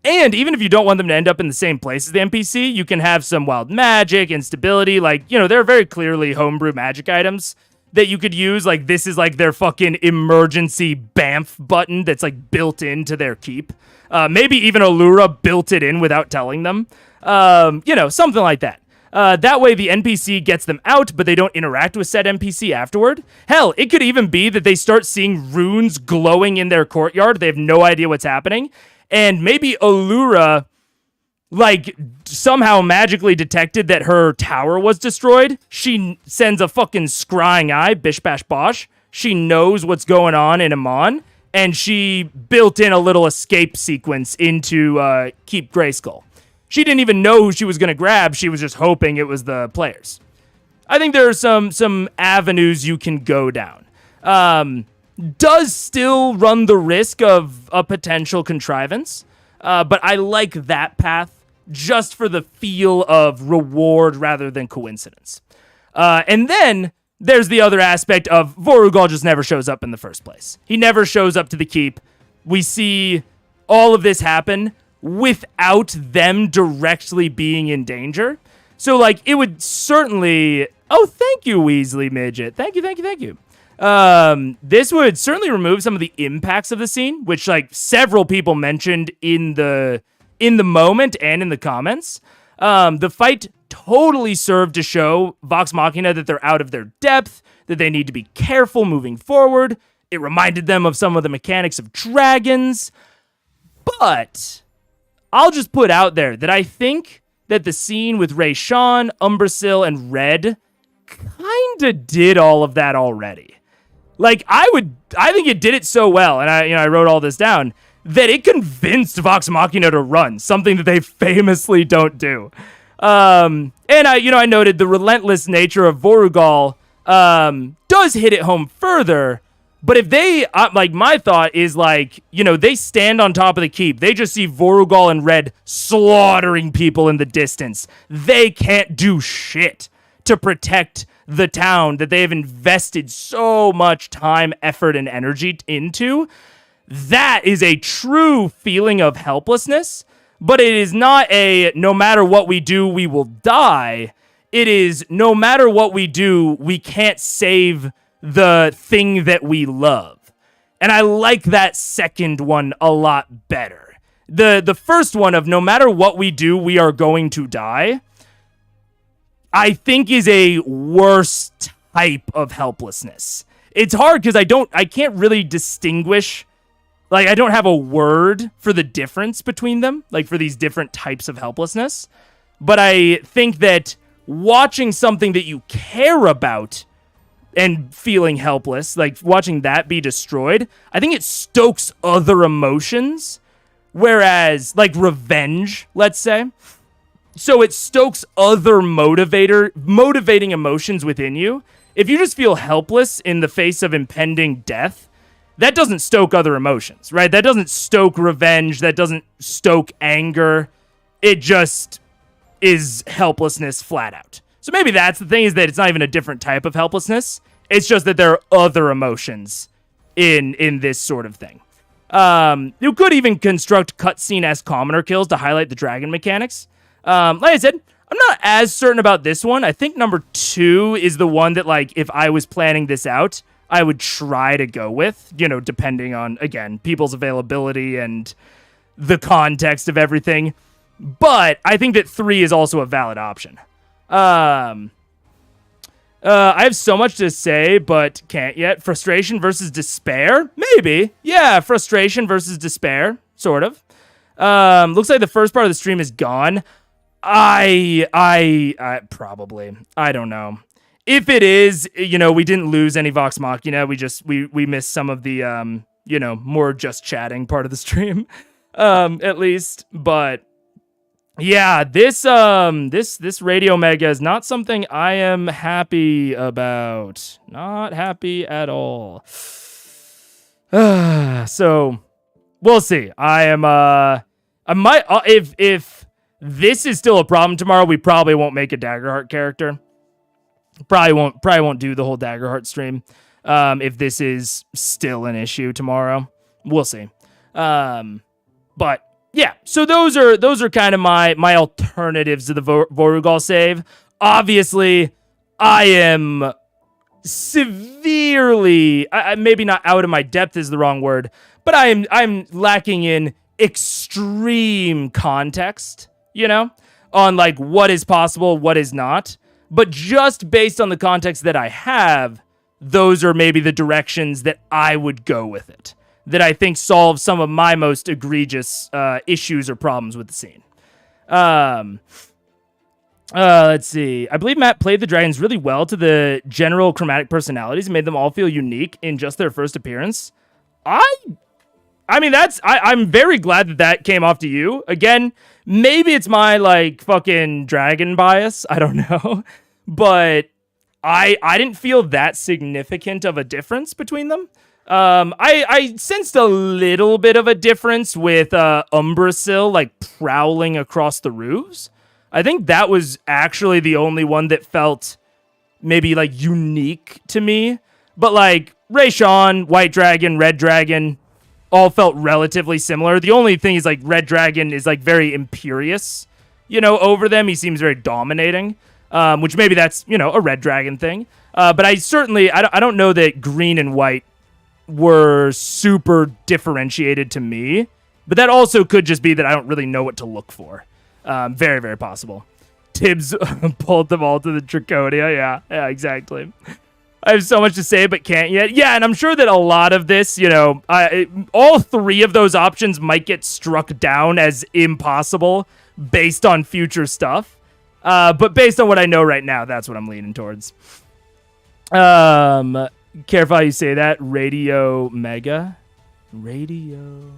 And even if you don't want them to end up in the same place as the NPC, you can have some wild magic, instability. Like, you know, there are very clearly homebrew magic items that you could use. Like, this is like their fucking emergency BAMF button that's like built into their keep. Maybe even Allura built it in without telling them. You know, something like that. That way the NPC gets them out, but they don't interact with said NPC afterward. Hell, it could even be that they start seeing runes glowing in their courtyard. They have no idea what's happening. And maybe Allura, like, somehow magically detected that her tower was destroyed. She sends a fucking scrying eye, bish bash bosh. She knows what's going on in Amon, and she built in a little escape sequence into Keep Grayskull. She didn't even know who she was going to grab. She was just hoping it was the players. I think there are some avenues you can go down. Does still run the risk of a potential contrivance, but I like that path just for the feel of reward rather than coincidence. And then there's the other aspect of Vorugal just never shows up in the first place. He never shows up to the keep. We see all of this happen without them directly being in danger. So, like, it would certainly... Oh, thank you, Weasley Midget. Thank you. This would certainly remove some of the impacts of the scene, which, like, several people mentioned in the moment and in the comments. The fight totally served to show Vox Machina that they're out of their depth, that they need to be careful moving forward. It reminded them of some of the mechanics of dragons. But I'll just put out there that I think that the scene with Rayshawn, Umbrasyl, and Red kinda did all of that already. Like, I think it did it so well, and I wrote all this down, that it convinced Vox Machina to run, something that they famously don't do. And I noted the relentless nature of Vorugal does hit it home further. But if they, like, my thought is, like, you know, they stand on top of the keep. They just see Vorugal and Red slaughtering people in the distance. They can't do shit to protect the town that they have invested so much time, effort, and energy into. That is a true feeling of helplessness, but it is not a no matter what we do, we will die. It is no matter what we do, we can't save the thing that we love. And I like that second one a lot better. The first one of no matter what we do, we are going to die, I think is a worse type of helplessness. It's hard because I can't really distinguish, like, I don't have a word for the difference between them, like, for these different types of helplessness. But I think that watching something that you care about and feeling helpless, like watching that be destroyed, I think it stokes other emotions. Whereas, like, revenge, let's say, so it stokes other motivating emotions within you. If you just feel helpless in the face of impending death, that doesn't stoke other emotions, right? That doesn't stoke revenge. That doesn't stoke anger. It just is helplessness flat out. So maybe that's the thing, is that it's not even a different type of helplessness. It's just that there are other emotions in this sort of thing. You could even construct cutscene-esque commoner kills to highlight the dragon mechanics. Like I said, I'm not as certain about this one. I think number 2 is the one that, like, if I was planning this out, I would try to go with, you know, depending on, again, people's availability and the context of everything. But I think that 3 is also a valid option. I have so much to say, but can't yet. Frustration versus despair? Maybe. Yeah, frustration versus despair, sort of. Looks like the first part of the stream is gone. I probably. I don't know. If it is, you know, we didn't lose any Vox Machina. We missed some of the, you know, more just chatting part of the stream, at least. But yeah, this Radio Mega is not something I am happy about. Not happy at all. So we'll see. I might, if this is still a problem tomorrow, we probably won't make a Daggerheart character. Probably won't do the whole Daggerheart stream. If this is still an issue tomorrow, we'll see. But yeah, so those are kind of my alternatives to the Vorugal save. Obviously, I am severely, maybe not out of my depth is the wrong word, but I'm lacking in extreme context, you know, on like what is possible, what is not. But just based on the context that I have, those are maybe the directions that I would go with it, that I think solve some of my most egregious issues or problems with the scene. Let's see. I believe Matt played the dragons really well to the general chromatic personalities and made them all feel unique in just their first appearance. I mean, I'm very glad that came off to you. Again, maybe it's my, like, fucking dragon bias. I don't know. But I didn't feel that significant of a difference between them. I sensed a little bit of a difference with Umbrasil, like, prowling across the roofs. I think that was actually the only one that felt maybe, like, unique to me. But, like, Rayshawn, White Dragon, Red Dragon, all felt relatively similar. The only thing is, like, Red Dragon is, like, very imperious, you know, over them. He seems very dominating, which maybe that's, you know, a Red Dragon thing. But I certainly, I don't know that Green and White were super differentiated to me. But that also could just be that I don't really know what to look for. Very, very possible. Tibbs pulled them all to the Draconia. Yeah, exactly. I have so much to say, but can't yet. Yeah, and I'm sure that a lot of this, you know, all 3 of those options might get struck down as impossible based on future stuff. But based on what I know right now, that's what I'm leaning towards. Careful how you say that. Radio Mega? Radio?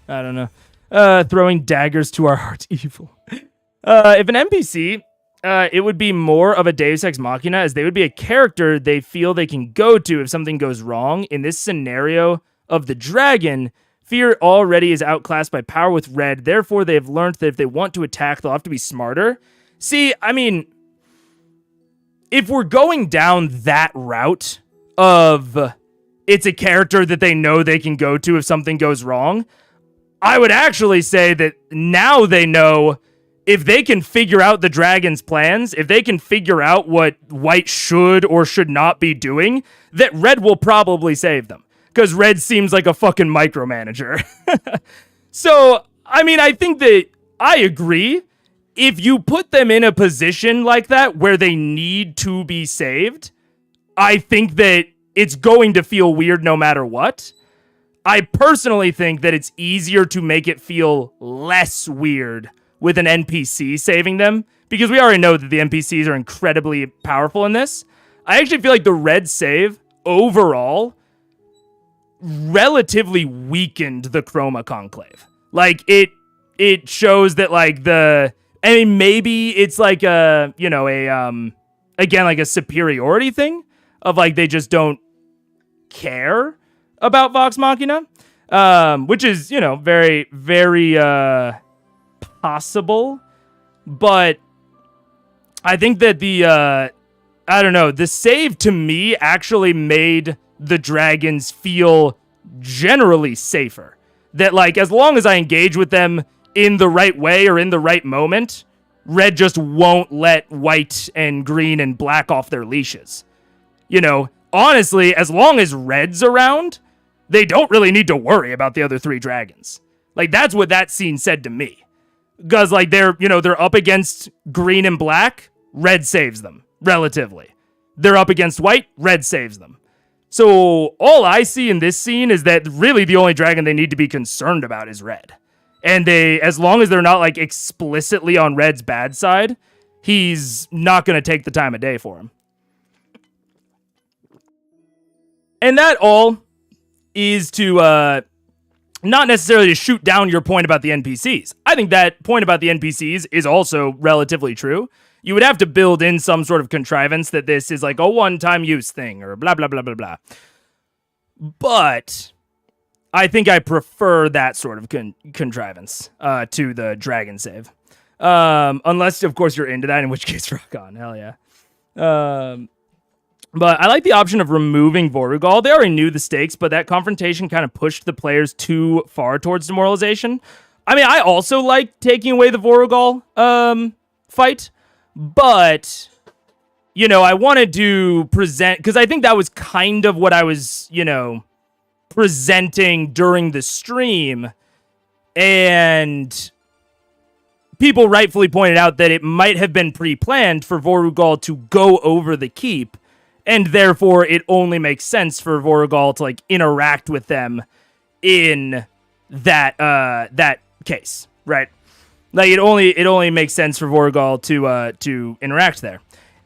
I don't know. Throwing daggers to our heart's evil. If an NPC... it would be more of a Deus Ex Machina, as they would be a character they feel they can go to if something goes wrong. In this scenario of the dragon, fear already is outclassed by power with red. Therefore, they have learned that if they want to attack, they'll have to be smarter. See, I mean, if we're going down that route of it's a character that they know they can go to if something goes wrong, I would actually say that now they know... if they can figure out the dragon's plans, if they can figure out what White should or should not be doing, that Red will probably save them. Because Red seems like a fucking micromanager. So, I mean, I think that I agree. If you put them in a position like that where they need to be saved, I think that it's going to feel weird no matter what. I personally think that it's easier to make it feel less weird with an NPC saving them, because we already know that the NPCs are incredibly powerful in this. I actually feel like the red save, overall, relatively weakened the Chroma Conclave. Like, it shows that, like, I mean, maybe it's like a, you know, again, like a superiority thing, of, like, they just don't care about Vox Machina, which is, you know, very, very, possible, but I think that I don't know, the save to me actually made the dragons feel generally safer. That, like, as long as I engage with them in the right way or in the right moment, Red just won't let White and Green and Black off their leashes. You know, honestly, as long as red's around, they don't really need to worry about the other 3 dragons. Like, that's what that scene said to me. Because, like, they're up against green and black, red saves them, relatively. They're up against white, red saves them. So all I see in this scene is that really the only dragon they need to be concerned about is red. And as long as they're not, like, explicitly on red's bad side, he's not going to take the time of day for him. And that all is to, not necessarily to shoot down your point about the NPCs. I think that point about the NPCs is also relatively true. You would have to build in some sort of contrivance that this is like a one-time use thing or blah, blah, blah, blah, blah. But I think I prefer that sort of contrivance to the dragon save. Unless, of course, you're into that, in which case, rock on. Hell yeah. But I like the option of removing Vorugal. They already knew the stakes, but that confrontation kind of pushed the players too far towards demoralization. I mean, I also like taking away the Vorugal fight, but, you know, I wanted to present, because I think that was kind of what I was, you know, presenting during the stream, and people rightfully pointed out that it might have been pre-planned for Vorugal to go over the keep, and therefore it only makes sense for Vorugal to, like, interact with them in that case, right? Like, it only makes sense for Vorugal to interact there.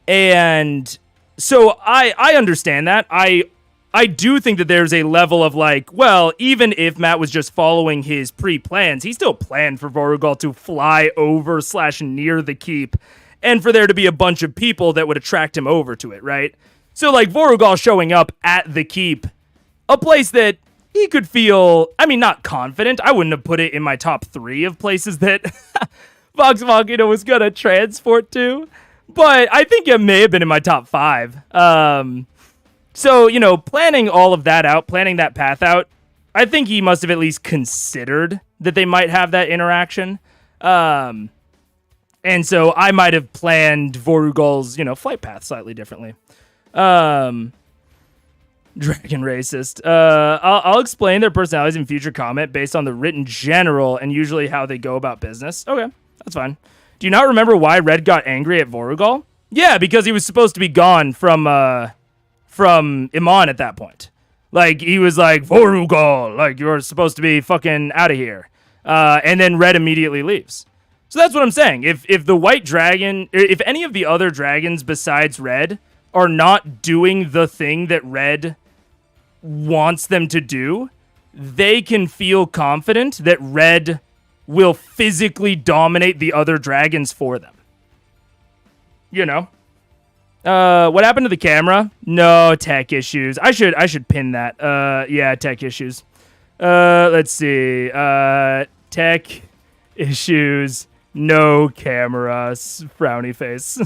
And so I understand that. I do think that there's a level of, like, well, even if Matt was just following his pre-plans, he still planned for Vorugal to fly over / near the keep, and for there to be a bunch of people that would attract him over to it, right? So, like, Vorugal showing up at the keep, a place that he could feel, I mean, not confident. I wouldn't have put it in my top 3 of places that Vox Machina was going to transport to, but I think it may have been in my top 5. So, you know, planning all of that out, planning that path out, I think he must have at least considered that they might have that interaction. And so I might have planned Vorugal's, you know, flight path slightly differently. Dragon racist. I'll explain their personalities in future comment based on the written general and usually how they go about business. Okay, that's fine. Do you not remember why Red got angry at Vorugal? Yeah, because he was supposed to be gone from Iman at that point. Like, he was like, Vorugal, like, you're supposed to be fucking out of here. And then Red immediately leaves. So that's what I'm saying. If the white dragon, if any of the other dragons besides Red are not doing the thing that Red wants them to do, they can feel confident that Red will physically dominate the other dragons for them. You know? What happened to the camera? No tech issues. I should pin that. Yeah, tech issues. Let's see. Tech issues. No camera. Frowny face.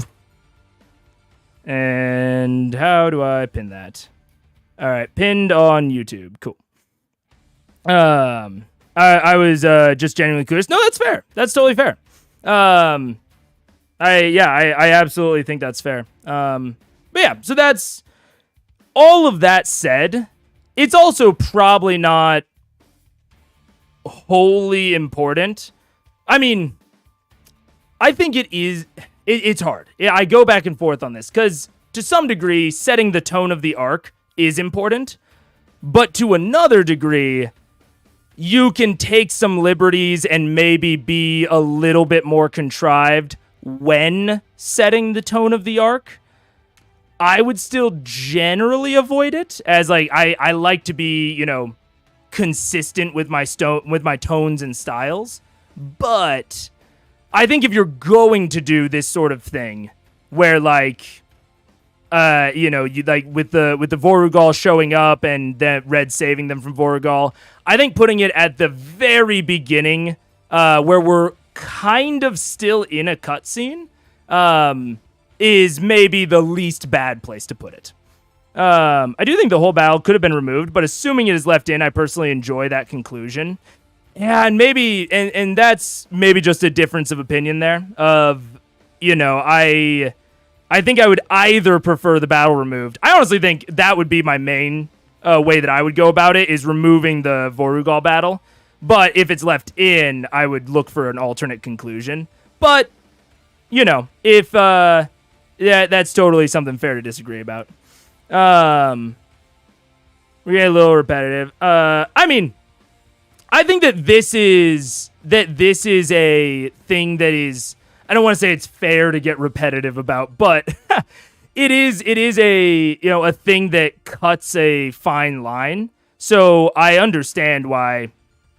And how do I pin that? All right, pinned on YouTube. Cool. I was just genuinely curious. No, that's fair. That's totally fair. I absolutely think that's fair. But yeah, so that's all of that said. It's also probably not wholly important. I mean, I think it is. It's hard. Yeah, I go back and forth on this because to some degree, setting the tone of the arc is important, but to another degree, you can take some liberties and maybe be a little bit more contrived when setting the tone of the arc. I would still generally avoid it, as like I like to be, you know, consistent with my tones and styles. But I think if you're going to do this sort of thing, where like, you know, you like with the Vorugal showing up and then Red saving them from Vorugal, I think putting it at the very beginning, where we're kind of still in a cutscene, is maybe the least bad place to put it. I do think the whole battle could have been removed, but assuming it is left in, I personally enjoy that conclusion. Yeah, and maybe, and that's maybe just a difference of opinion there. Of, you know, I I think I would either prefer the battle removed. I honestly think that would be my main way that I would go about it, is removing the Vorugal battle. But if it's left in, I would look for an alternate conclusion. But, you know, if yeah, that's totally something fair to disagree about. We're getting a little repetitive. I mean, I think that this is a thing that is, I don't want to say it's fair to get repetitive about, but it is a, you know, a thing that cuts a fine line. So I understand why,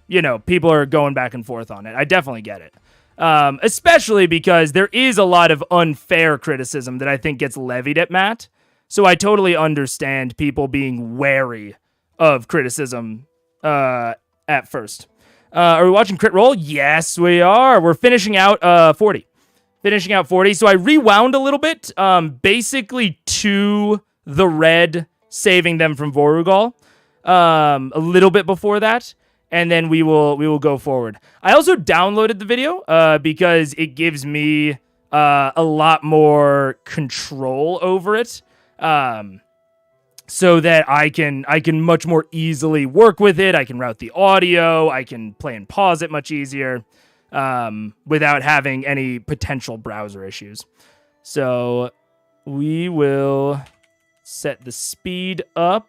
you know, people are going back and forth on it. I definitely get it. Especially because there is a lot of unfair criticism that I think gets levied at Matt. So I totally understand people being wary of criticism at first. Are we watching Crit Roll? Yes, we are. We're finishing out 40. Finishing out 40. So I rewound a little bit, basically to the red, saving them from Vorugal. A little bit before that. And then we will go forward. I also downloaded the video because it gives me a lot more control over it, so that I can much more easily work with it. I can route the audio. I can play and pause it much easier without having any potential browser issues. So we will set the speed up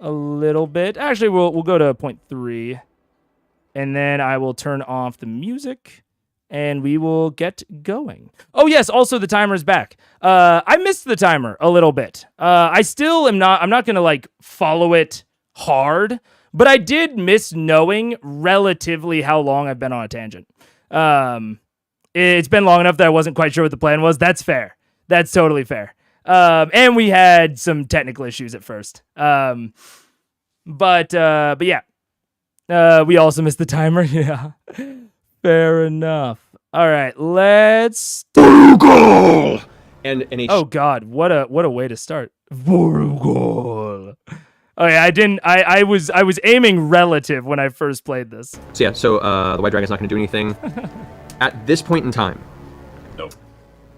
a little bit. Actually, we'll go to 0.3, and then I will turn off the music, and we will get going. Oh yes, also the timer is back. I missed the timer a little bit. I still am not. I'm not gonna like follow it hard, but I did miss knowing relatively how long I've been on a tangent. It's been long enough that I wasn't quite sure what the plan was. That's fair. That's totally fair. And we had some technical issues at first. But yeah. We also missed the timer. Yeah. Fair enough. All right, let's
Vorugal! And
oh god, what a way to start. Vorugal. Oh yeah, I was aiming relative when I first played this.
So yeah, the White Dragon's not going to do anything. At this point in time,
No.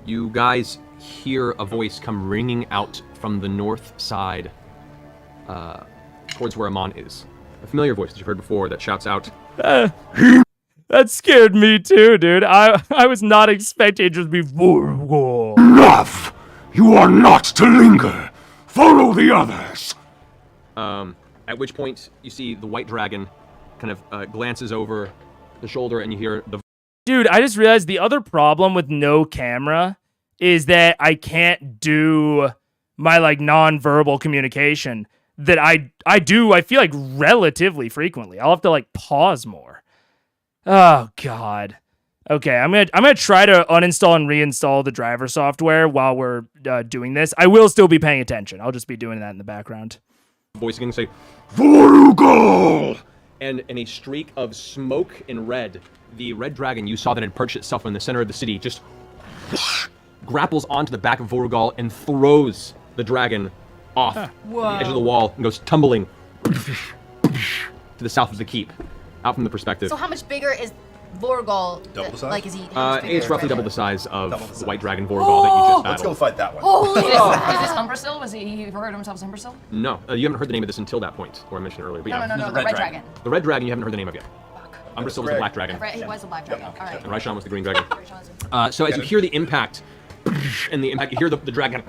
you guys hear a voice come ringing out from the north side, towards where Amon is. A familiar voice that you've heard before that shouts out,
That scared me too, dude. I was not expecting it to just be Vorugal.
Enough! You are not to linger! Follow the others!
at which point you see the White Dragon kind of glances over the shoulder and you hear the...
Dude, I just realized the other problem with no camera is that I can't do my like non-verbal communication that I feel like relatively frequently. I'll have to like pause more. Oh god. Okay, I'm gonna try to uninstall and reinstall the driver software while we're doing this. I will still be paying attention. I'll just be doing that in the background.
voice again say,
Vorugal!
and in a streak of smoke and red, the red dragon you saw that had perched itself in the center of the city just grapples onto the back of Vorugal and throws the dragon off the edge of the wall and goes tumbling to the south of the keep, out from the perspective.
So how much bigger is Vorugal?
Double the size?
Like, is he? how much bigger
It's
is
roughly
Red
double the
Dragon?
size of
Double the
the
size.
white dragon Vorugal that you just
Let's go
battled.
fight that one.
Holy
Is
crap.
this Humberstill? Was he referred to himself as Humberstill?
No, you haven't heard the name of this until that point, or I mentioned it earlier. But
No,
yeah,
no, no,
the
the
Red
Red
Dragon.
Dragon.
the red dragon you haven't heard the name of yet.
Fuck.
Umbrasyl was the black dragon,
Right, he was a black dragon. All right.
and Raishan was the green dragon. So as you hear the impact, and the impact, you hear the dragon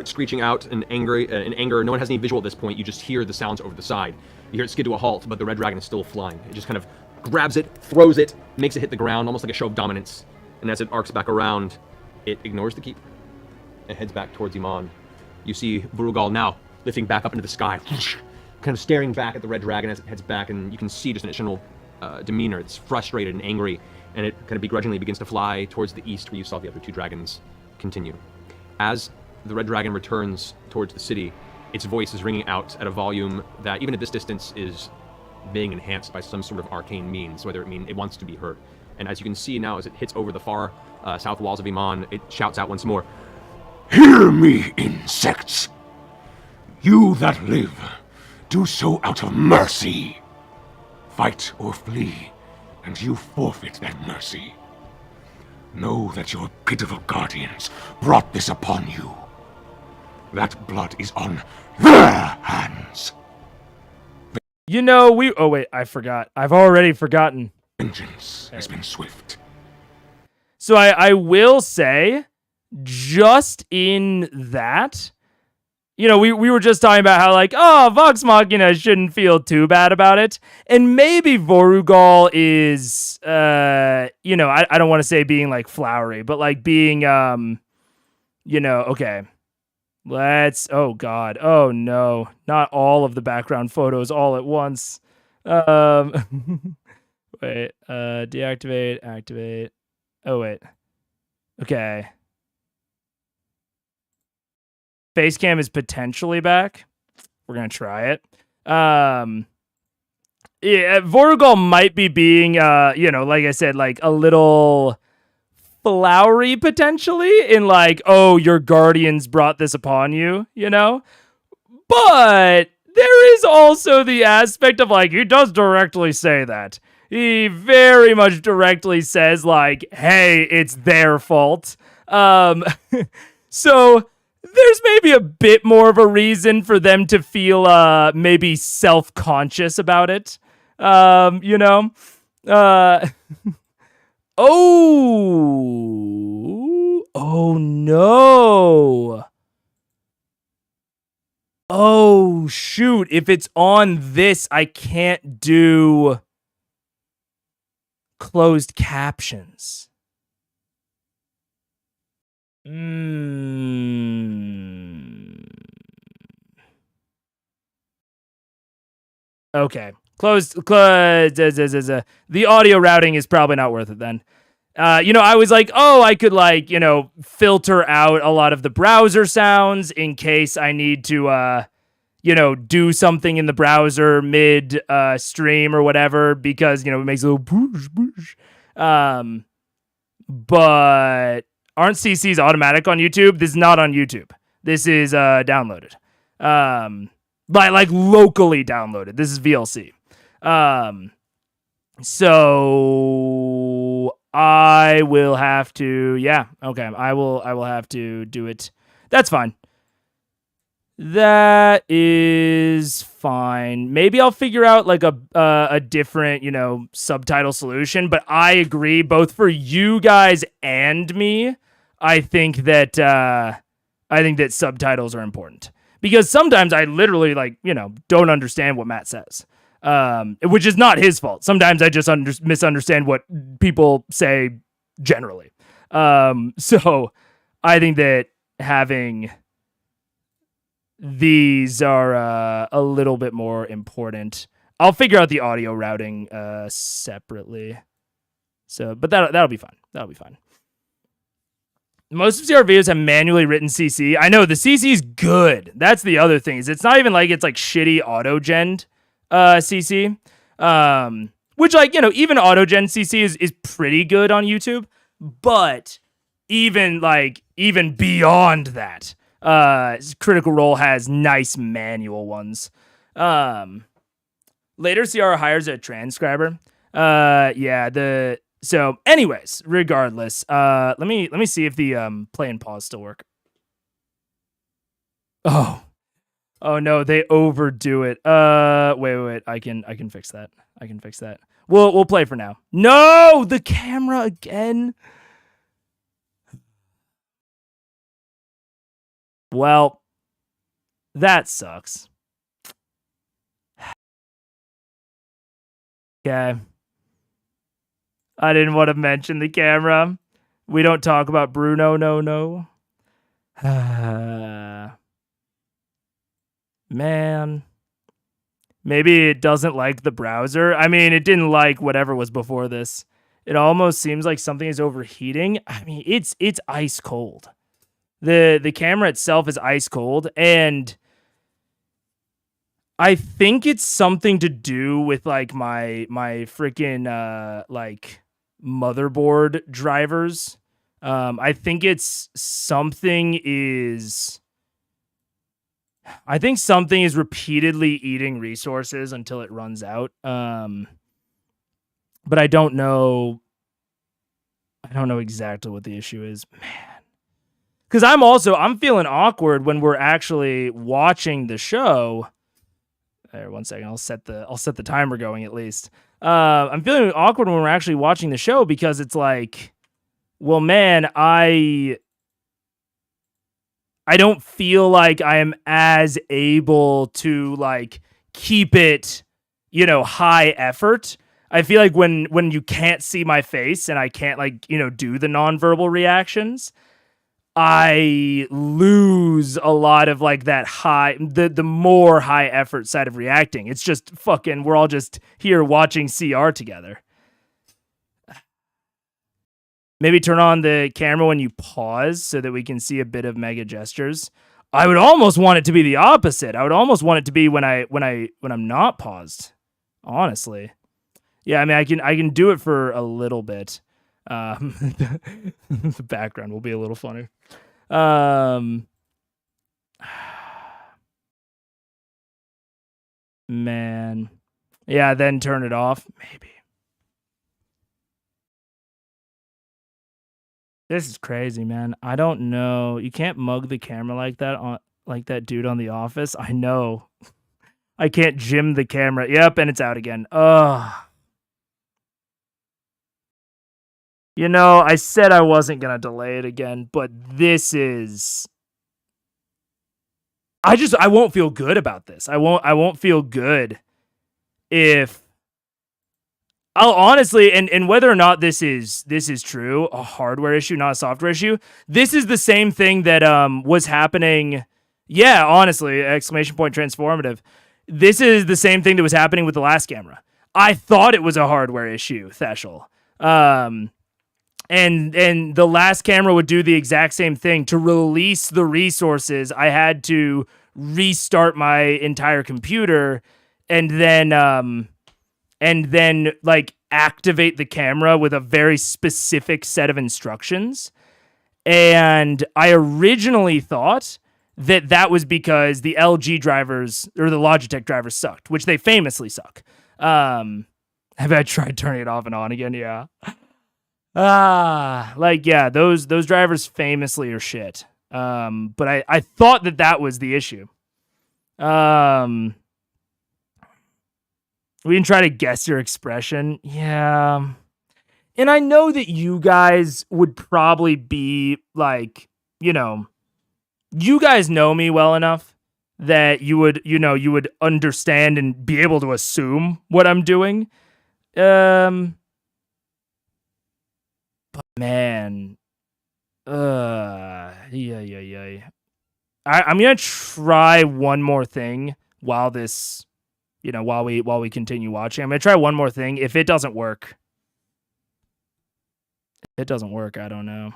screeching out in anger. No one has any visual at this point. You just hear the sounds over the side. You hear it skid to a halt, but the red dragon is still flying. It just kind of grabs it, throws it, makes it hit the ground, almost like a show of dominance. And as it arcs back around, it ignores the keep and heads back towards Iman. You see Vorugal now lifting back up into the sky, kind of staring back at the red dragon as it heads back, and you can see just in its general demeanor, it's frustrated and angry, and it kind of begrudgingly begins to fly towards the east where you saw the other two dragons continue. As the red dragon returns towards the city, its voice is ringing out at a volume that, even at this distance, is being enhanced by some sort of arcane means, whether it wants to be heard. And as you can see now, as it hits over the far south walls of Iman, it shouts out once more,
Hear me, insects! You that live, do so out of mercy. Fight or flee, and you forfeit that mercy. Know that your pitiful guardians brought this upon you. That blood is on their hands.
You know, oh wait, I forgot. I've already forgotten.
Vengeance has been swift.
So I will say, just in that, you know, we were just talking about how, like, oh, Vox Machina shouldn't feel too bad about it. And maybe Vorugal is, you know, I don't want to say being, like, flowery, but, like, being, you know, okay. Oh, God. Oh, no. Not all of the background photos all at once. Wait, deactivate, activate. Oh, wait. Okay. Facecam is potentially back. We're going to try it. Yeah, Vorugal might be being, you know, like I said, like a little flowery potentially in like, oh, your guardians brought this upon you, you know? But there is also the aspect of like, he does directly say that. He very much directly says like, hey, it's their fault. So there's maybe a bit more of a reason for them to feel maybe self-conscious about it. You know? Oh no. Oh shoot, if it's on this, I can't do closed captions. Okay. The audio routing is probably not worth it then. You know, I was like, oh, I could like, you know, filter out a lot of the browser sounds in case I need to, you know, do something in the browser mid stream or whatever, because, you know, it makes a little boosh, boosh. But aren't CCs automatic on YouTube? This is not on YouTube. This is downloaded. Like locally downloaded. This is VLC. So I will have to, yeah, okay. I will have to do it. That's fine. That is fine. Maybe I'll figure out like a different, you know, subtitle solution, but I agree, both for you guys and me, I think that subtitles are important. Because sometimes I literally, like, you know, don't understand what Matt says, which is not his fault. Sometimes I just misunderstand what people say generally. So I think that having these are a little bit more important. I'll figure out the audio routing separately. So, but that'll be fine. That'll be fine. Most of CR videos have manually written CC. I know the CC is good. That's the other thing. Is it's not even like it's like shitty auto-gen CC. Which, like, you know, even auto-gen CC is pretty good on YouTube. But even beyond that, Critical Role has nice manual ones. Later CR hires a transcriber. Yeah, so anyways, regardless, let me see if the play and pause still work. Oh no, they overdo it. Wait, I can fix that. I can fix that. We'll play for now. No, the camera again. Well, that sucks. Okay. I didn't want to mention the camera. We don't talk about Bruno, no. Man. Maybe it doesn't like the browser. I mean, it didn't like whatever was before this. It almost seems like something is overheating. I mean, it's ice cold. The camera itself is ice cold, and I think it's something to do with like my freaking like motherboard drivers. I think something is repeatedly eating resources until it runs out. But I don't know exactly what the issue is. Man. Because I'm feeling awkward when we're actually watching the show. There, 1 second. I'll set the timer going at least. I'm feeling awkward when we're actually watching the show because it's like, well, man, I don't feel like I am as able to like keep it, high effort. I feel like when you can't see my face and I can't like, do the nonverbal reactions, I lose a lot of like that the more high effort side of reacting. It's just fucking, we're all just here watching CR together. Maybe turn on the camera when you pause so that we can see a bit of mega gestures. I would almost want it to be the opposite. I would almost want it to be when I'm not paused. Honestly. Yeah, I mean I can do it for a little bit. The background will be a little funny. Man. Yeah, then turn it off. Maybe. This is crazy, man. I don't know. You can't mug the camera like that like that dude on The Office. I know. I can't jim the camera. Yep, and it's out again. Ugh. I said I wasn't going to delay it again, but this is... I won't feel good about this. I won't feel good if... I'll honestly, and whether or not this is true, a hardware issue, not a software issue, this is the same thing that was happening... Yeah, honestly, exclamation point transformative. This is the same thing that was happening with the last camera. I thought it was a hardware issue, Theshel. And the last camera would do the exact same thing. To release the resources, I had to restart my entire computer and then like activate the camera with a very specific set of instructions. And I originally thought that was because the LG drivers or the Logitech drivers sucked, which they famously suck. Have I tried turning it off and on again? Yeah. Those drivers famously are shit. But I thought that was the issue. We can try to guess your expression. Yeah. And I know that you guys would probably be like, you guys know me well enough that you would understand and be able to assume what I'm doing. But man, yeah. I'm gonna try one more thing while this, while we continue watching. I'm gonna try one more thing. If it doesn't work, I don't know.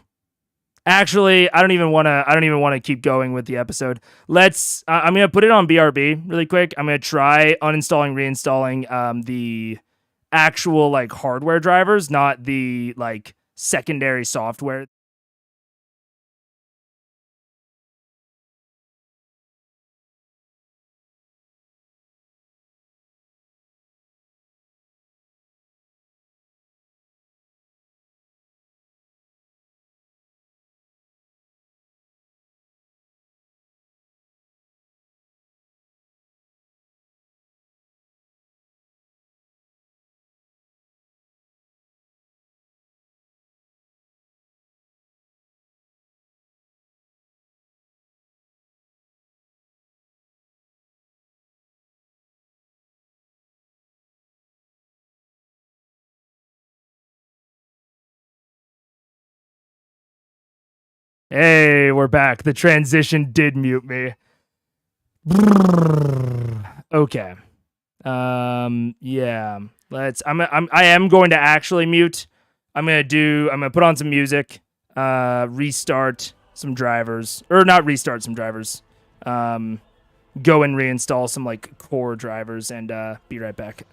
Actually, I don't even want to keep going with the episode. I'm gonna put it on BRB really quick. I'm gonna try uninstalling, reinstalling the actual like hardware drivers, not the like secondary software. Hey, we're back. The transition did mute me. Okay. Yeah. I am going to actually mute. I'm gonna put on some music, restart some drivers. Or not restart some drivers. Go and reinstall some like core drivers and be right back.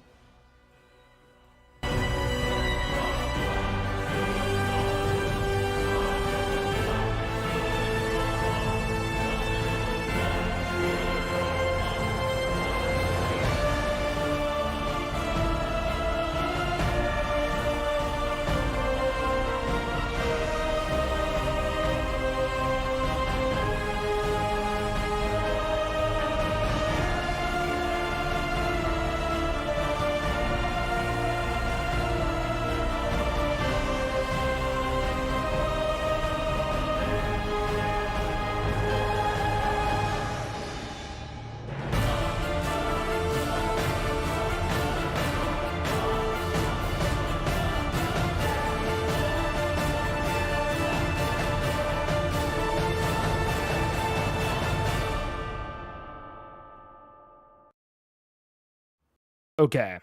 Okay.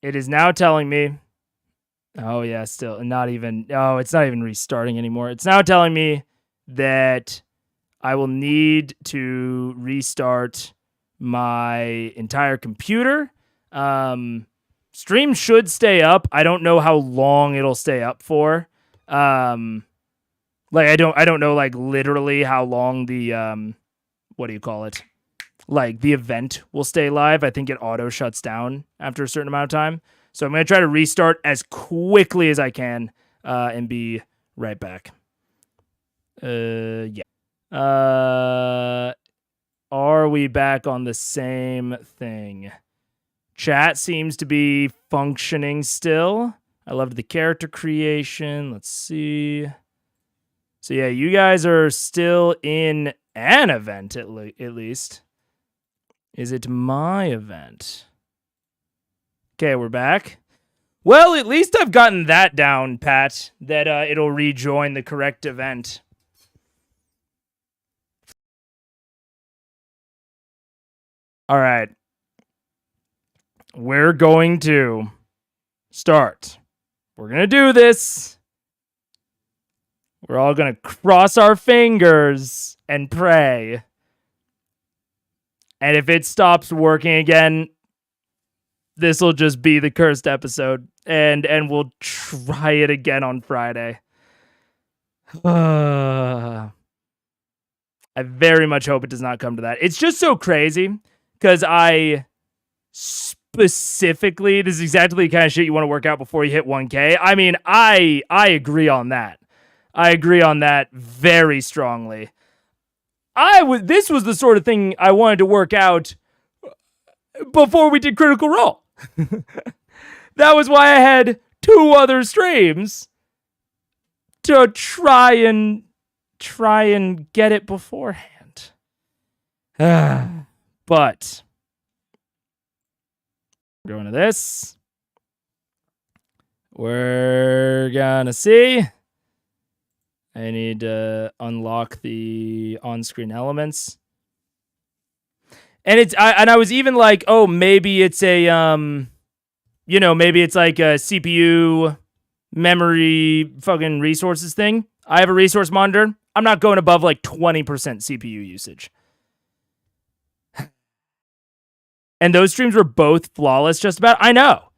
It is now telling me. Oh, yeah, still not even. Oh, it's not even restarting anymore. It's now telling me that I will need to restart my entire computer. Stream should stay up. I don't know how long it'll stay up for. Like I don't know like literally how long the what do you call it? Like the event will stay live. I think it auto shuts down after a certain amount of time. So I'm going to try to restart as quickly as I can and be right back. Yeah. Are we back on the same thing? Chat seems to be functioning still. I loved the character creation. Let's see. So yeah, you guys are still in an event at least. Is it my event? Okay, we're back. Well, at least I've gotten that down, Pat, that it'll rejoin the correct event. All right. We're going to start. We're going to do this. We're all going to cross our fingers and pray. And if it stops working again, this will just be the cursed episode. And we'll try it again on Friday. I very much hope it does not come to that. It's just so crazy because I specifically, this is exactly the kind of shit you want to work out before you hit 1K. I mean, I agree on that. I agree on that very strongly. This was the sort of thing I wanted to work out before we did Critical Role. That was why I had 2 other streams to try and get it beforehand. But we're going to this. We're gonna see. I need to unlock the on-screen elements. And I was even like, oh, maybe it's a maybe it's like a CPU memory fucking resources thing. I have a resource monitor. I'm not going above like 20% CPU usage. And those streams were both flawless just about. I know.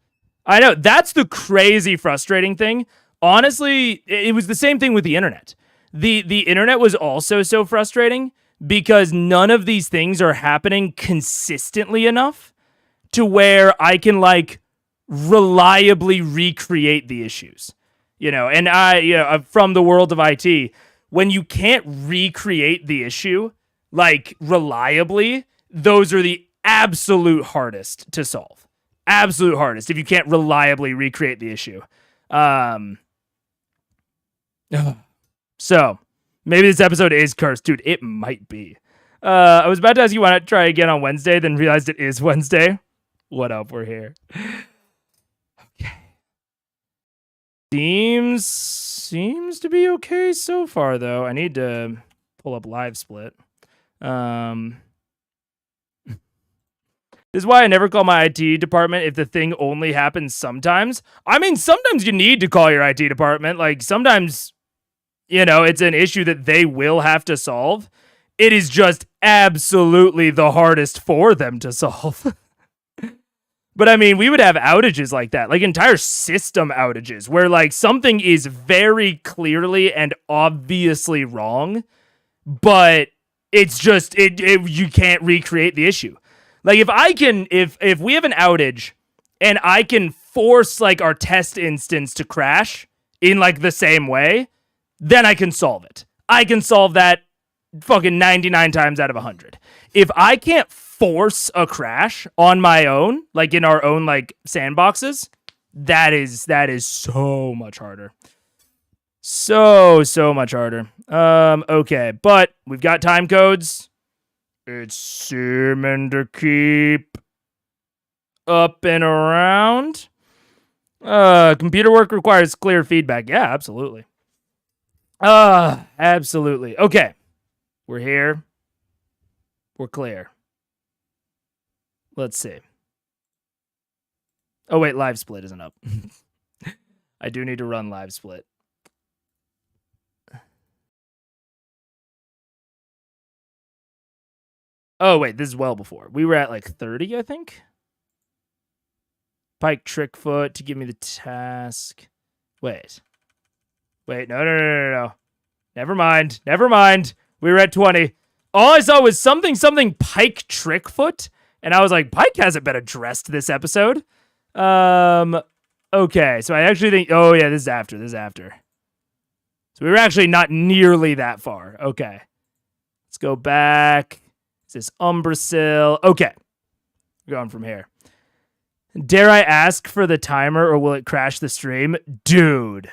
That's the crazy frustrating thing. Honestly, it was the same thing with the internet. The internet was also so frustrating because none of these things are happening consistently enough to where I can like reliably recreate the issues. And from the world of IT, when you can't recreate the issue like reliably, those are the absolute hardest to solve. Absolute hardest if you can't reliably recreate the issue. So maybe this episode is cursed, dude. It might be. I was about to ask you why not try again on Wednesday, then realized it is Wednesday. What up? We're here. Okay. Seems to be okay so far, though. I need to pull up Live Split. This is why I never call my IT department if the thing only happens sometimes. I mean, sometimes you need to call your IT department. Like, sometimes, it's an issue that they will have to solve. It is just absolutely the hardest for them to solve. But, I mean, we would have outages like that, like entire system outages, where, like, something is very clearly and obviously wrong, but it's just, you can't recreate the issue. Like if we have an outage and I can force like our test instance to crash in like the same way, then I can solve it. I can solve that fucking 99 times out of 100. If I can't force a crash on my own, like in our own like sandboxes, that is so much harder. So much harder. Okay, but we've got time codes. It's seeming to keep up and around. Computer work requires clear feedback. Yeah, absolutely. Absolutely. Okay. We're here. We're clear. Let's see. Oh, wait, live split isn't up. I do need to run live split. Oh, wait, this is well before. We were at like 30, I think. Pike Trickfoot to give me the task. Wait, no. Never mind. We were at 20. All I saw was something Pike Trickfoot, and I was like, Pike hasn't been addressed this episode. Okay, so I actually think, oh yeah, this is after. So we were actually not nearly that far. Okay. Let's go back. Is this Umbrasil? Okay. We're going from here. Dare I ask for the timer or will it crash the stream? Dude.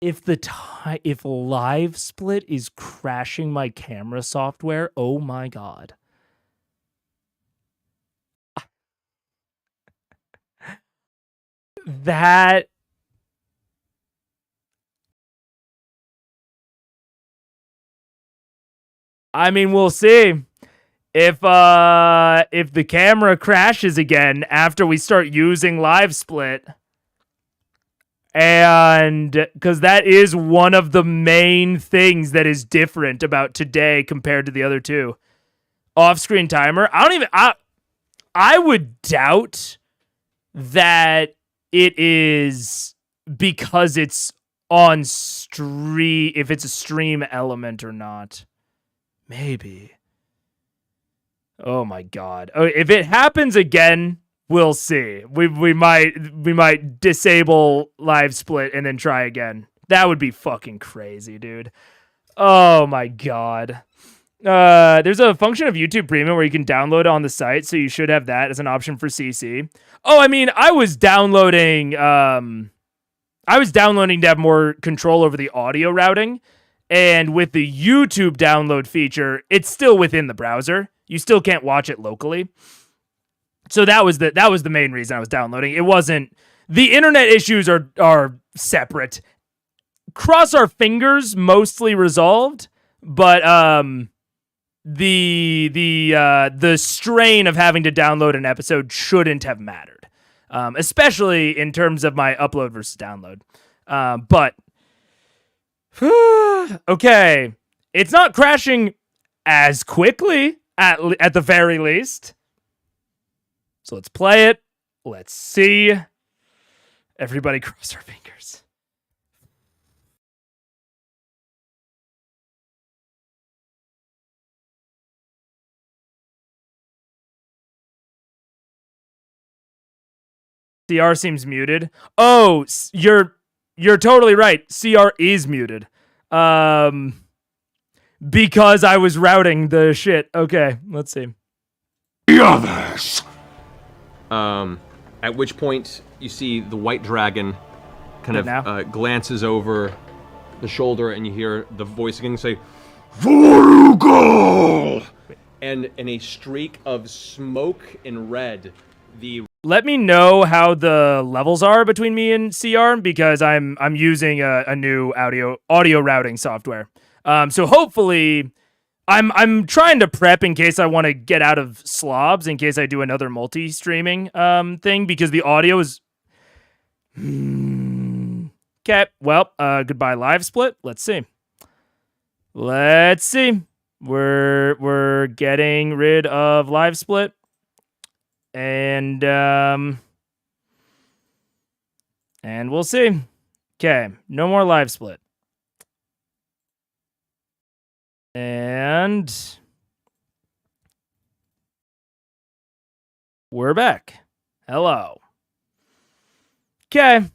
If live split is crashing my camera software, oh my god. That I mean, we'll see. If the camera crashes again after we start using live split, and because that is one of the main things that is different about today compared to the other two. Off-screen timer. I would doubt that it is because it's on stream, if it's a stream element or not. Maybe. Oh my god. Oh, if it happens again, we'll see. We might disable live split and then try again. That would be fucking crazy, dude. Oh my god. There's a function of YouTube Premium where you can download it on the site, so you should have that as an option for CC. Oh, I mean, I was downloading to have more control over the audio routing. And with the YouTube download feature, it's still within the browser. You still can't watch it locally. So that was the main reason I was downloading. It wasn't, the internet issues are separate. Cross our fingers, mostly resolved, but the strain of having to download an episode shouldn't have mattered. Especially in terms of my upload versus download. But okay, it's not crashing as quickly at the very least. So let's play it. Let's see. Everybody cross our fingers. CR seems muted. Oh, you're totally right. CR is muted. Because I was routing the shit. Okay, let's see.
The others.
At which point you see the white dragon kind of glances over the shoulder, and you hear the voice again say,
Vorugal!
And in a streak of smoke and red,
Let me know how the levels are between me and CR, because I'm using a new audio routing software. So hopefully, I'm trying to prep in case I want to get out of slobs, in case I do another multi-streaming thing, because the audio is. Okay, well, goodbye live split. Let's see. We're getting rid of live split. And we'll see. Okay, no more live split. And we're back. Hello. Okay.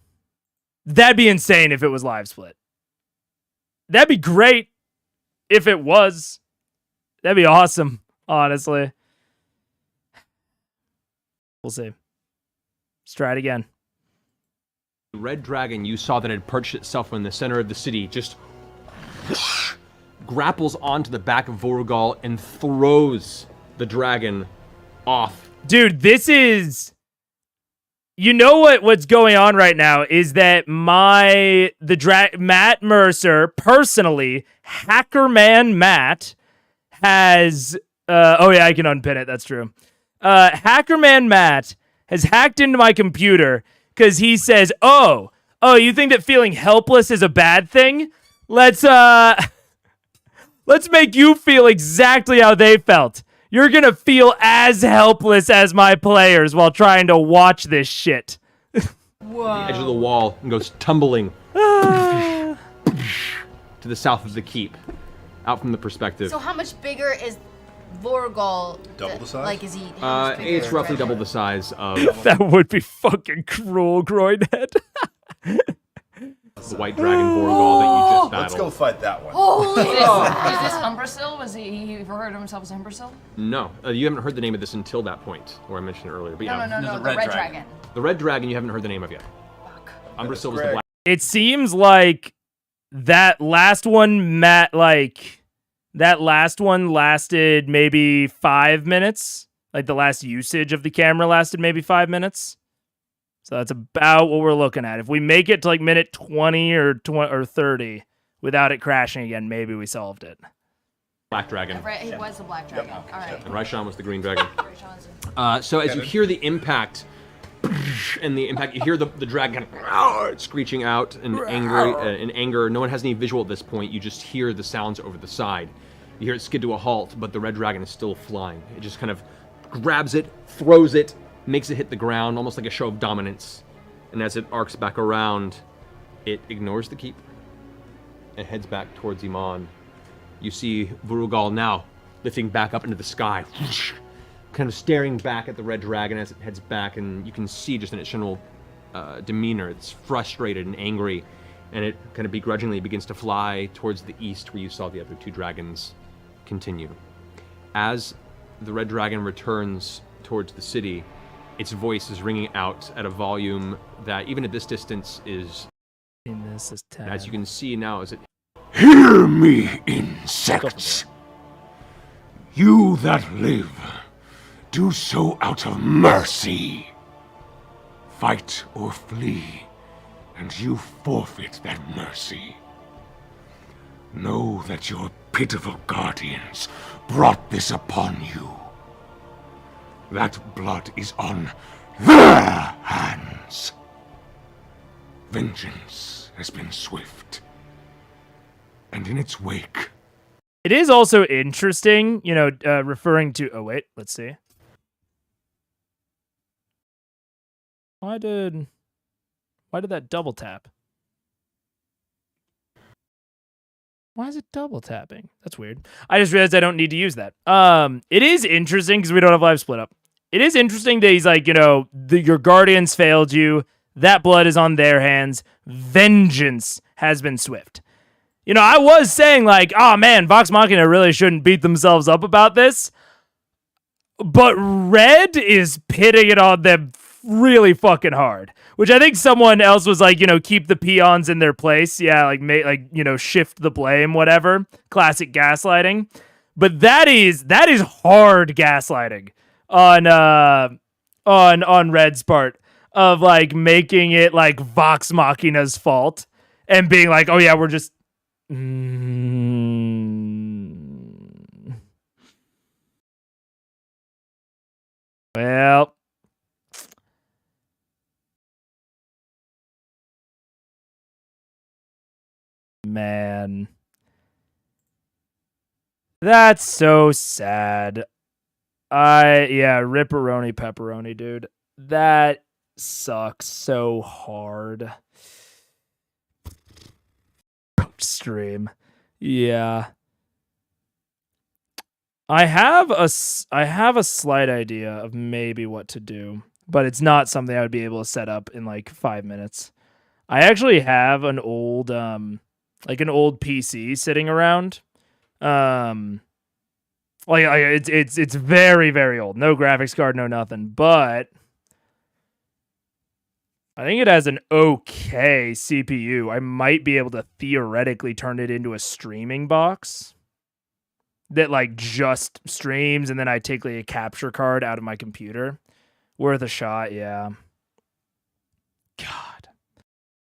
That'd be insane if it was live split. That'd be great if it was. That'd be awesome, honestly. We'll see. Let's try it again.
The red dragon you saw that had perched itself in the center of the city just grapples onto the back of Vorugal and throws the dragon off.
Dude, this is... You know what's going on right now is that Matt Mercer, personally, Hacker Man Matt, has oh yeah, I can unpin it. That's true. Hackerman Matt has hacked into my computer because he says, "Oh, you think that feeling helpless is a bad thing? Let's make you feel exactly how they felt. You're gonna feel as helpless as my players while trying to watch this shit."
Edge of the wall and goes tumbling to the south of the keep, out from the perspective.
So how much bigger is Vorgol?
Double the size?
Like, is he? how much bigger
It's
is
roughly
Red
double
Dragon?
the size of
That would be fucking cruel, Groinhead.
the white dragon Vorgol that you just battled.
Let's go fight that one.
Holy!
Is this Umbrasyl? Was he referred to himself as Umbrasyl?
No, you haven't heard the name of this until that point, where I mentioned it earlier. But yeah,
No, the Red Dragon.
the red dragon you haven't heard the name of yet. Umbrasyl was the black.
It seems like that last one, that last one lasted maybe 5 minutes. Like the last usage of the camera lasted maybe 5 minutes. So that's about what we're looking at. If we make it to like minute 20 or 30 without it crashing again, maybe we solved it.
Black dragon.
He was the Black Dragon. All right.
And Raishan was the green dragon. So as you hear the impact, and the impact, you hear the dragon kind of screeching out in anger. No one has any visual at this point. You just hear the sounds over the side. You hear it skid to a halt, but the red dragon is still flying. It just kind of grabs it, throws it, makes it hit the ground, almost like a show of dominance. And as it arcs back around, it ignores the keep and heads back towards Iman. You see Vurugal now lifting back up into the sky, kind of staring back at the red dragon as it heads back, and you can see just in its general demeanor, it's frustrated and angry, and it kind of begrudgingly begins to fly towards the east where you saw the other two dragons continue. As the red dragon returns towards the city, its voice is ringing out at a volume that even at this distance is,
This is 10.
as you can see now, as it
Hear me, insects. You that live, do so out of mercy. Fight or flee, and you forfeit that mercy. Know that your pitiful guardians brought this upon you. That blood is on their hands. Vengeance has been swift, and in its wake,
It is also interesting, referring to. Oh wait, let's see. Why did that double tap? Why is it double tapping? That's weird. I just realized I don't need to use that. It is interesting because we don't have live split up. It is interesting that he's like, your guardians failed you. That blood is on their hands. Vengeance has been swift. I was saying like, oh man, Vox Machina really shouldn't beat themselves up about this. But Red is pitting it on them really fucking hard. Which I think someone else was like, keep the peons in their place. Yeah, shift the blame, whatever. Classic gaslighting. But that is hard gaslighting on Red's part of like making it like Vox Machina's fault and being like, oh yeah, we're just Well, man, that's so sad. Ripperoni pepperoni, dude. That sucks so hard. Stream. Yeah. I have a slight idea of maybe what to do, but it's not something I would be able to set up in like 5 minutes. I actually have an old PC sitting around. It's very, very old. No graphics card, no nothing, but I think it has an okay CPU. I might be able to theoretically turn it into a streaming box that like just streams, and then I take like a capture card out of my computer. Worth a shot, yeah. God.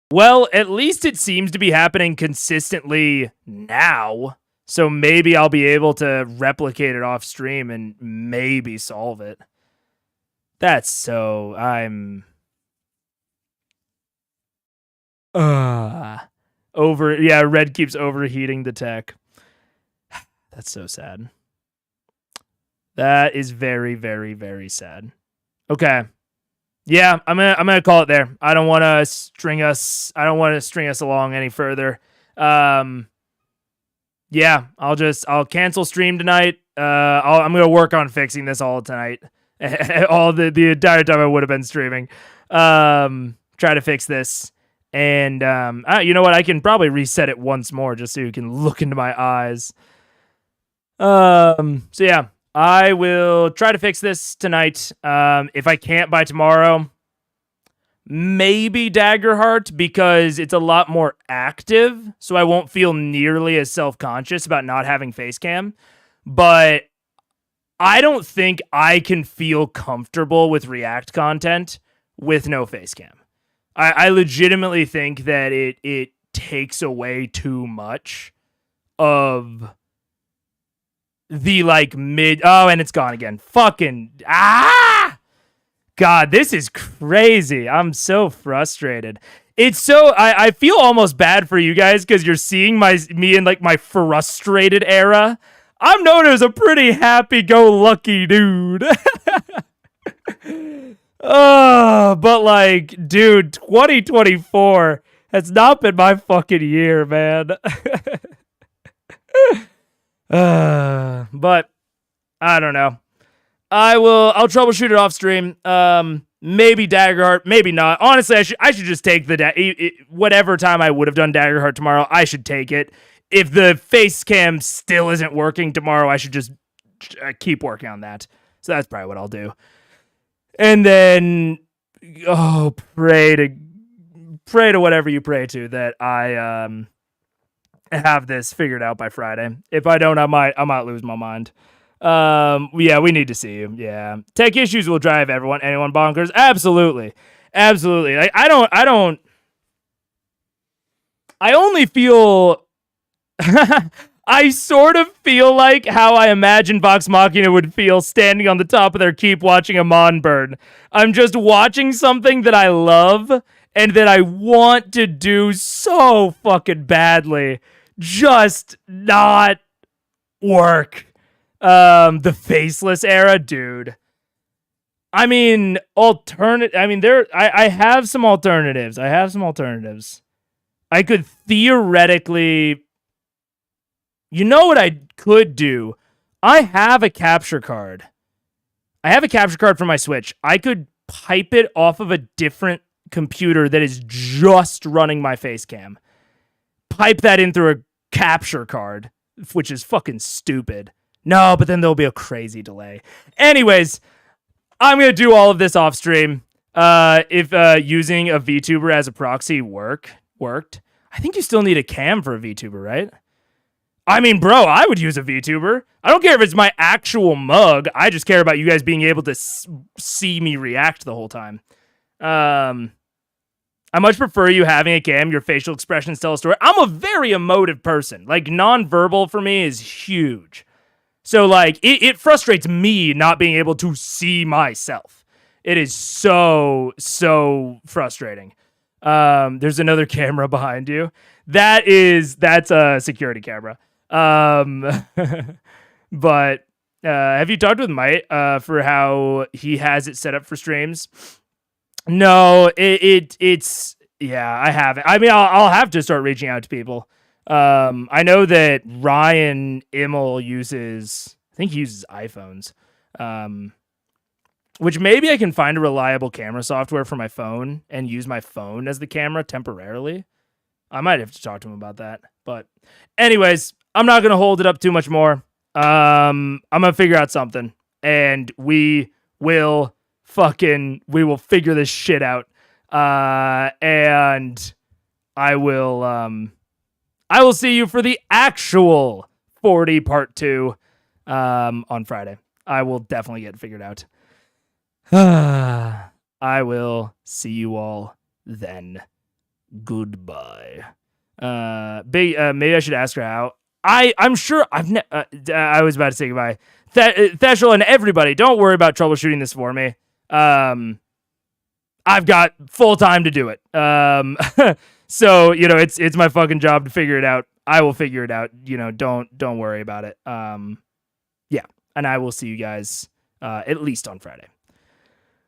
Well, at least it seems to be happening consistently now. So maybe I'll be able to replicate it off stream and maybe solve it. That's so I'm Red keeps overheating the tech. That's so sad. That is very, very, very sad. Okay. Yeah, I'm gonna call it there. I don't want to string us along any further. Yeah, I'll cancel stream tonight. I'm gonna work on fixing this all tonight. All the entire time I would have been streaming. Try to fix this. And you know what? I can probably reset it once more just so you can look into my eyes. So yeah, I will try to fix this tonight. If I can't by tomorrow, maybe Daggerheart, because it's a lot more active, so I won't feel nearly as self-conscious about not having face cam. But I don't think I can feel comfortable with React content with no face cam. I legitimately think that it takes away too much of the like mid. Oh, and it's gone again. Fucking God, this is crazy. I'm so frustrated. It's so I feel almost bad for you guys because you're seeing me in like my frustrated era. I'm known as a pretty happy-go-lucky dude. But like, dude, 2024 has not been my fucking year, man. But I don't know. I'll troubleshoot it off stream. Maybe Daggerheart, maybe not. Honestly, I should just take whatever time I would have done Daggerheart tomorrow. I should take it. If the face cam still isn't working tomorrow, I should just keep working on that. So that's probably what I'll do. And then, pray to whatever you pray to that I have this figured out by Friday. If I don't, I might lose my mind. Yeah, we need to see you. Yeah, tech issues will drive anyone bonkers. Absolutely. Like, I only feel. I sort of feel like how I imagine Vox Machina would feel standing on the top of their keep watching a mon burn. I'm just watching something that I love and that I want to do so fucking badly. Just not work. The faceless era, dude. I mean, I have some alternatives. I could theoretically... You know what I could do? I have a capture card. For my Switch. I could pipe it off of a different computer that is just running my face cam. Pipe that in through a capture card, which is fucking stupid. No, but then there'll be a crazy delay. Anyways, I'm going to do all of this off stream. If using a VTuber as a proxy worked, I think you still need a cam for a VTuber, right? I mean, bro, I would use a VTuber. I don't care if it's my actual mug. I just care about you guys being able to see me react the whole time. I much prefer you having a cam. Your facial expressions tell a story. I'm a very emotive person. Like, nonverbal for me is huge. So, like, it frustrates me not being able to see myself. It is so frustrating. There's another camera behind you. That's a security camera. But have you talked with Mike for how he has it set up for streams? No, it's I haven't. I mean, I'll have to start reaching out to people. I know that Ryan Immel uses iPhones. Which maybe I can find a reliable camera software for my phone and use my phone as the camera temporarily. I might have to talk to him about that. But anyways, I'm not going to hold it up too much more. I'm going to figure out something. And we will figure this shit out. And I will see you for the actual 40 part 2 on Friday. I will definitely get it figured out. I will see you all then. Goodbye. Maybe I should ask her out. I'm sure I was about to say goodbye. Theshel and everybody, don't worry about troubleshooting this for me. I've got full time to do it. So, it's my fucking job to figure it out. I will figure it out. Don't worry about it. Yeah. And I will see you guys at least on Friday.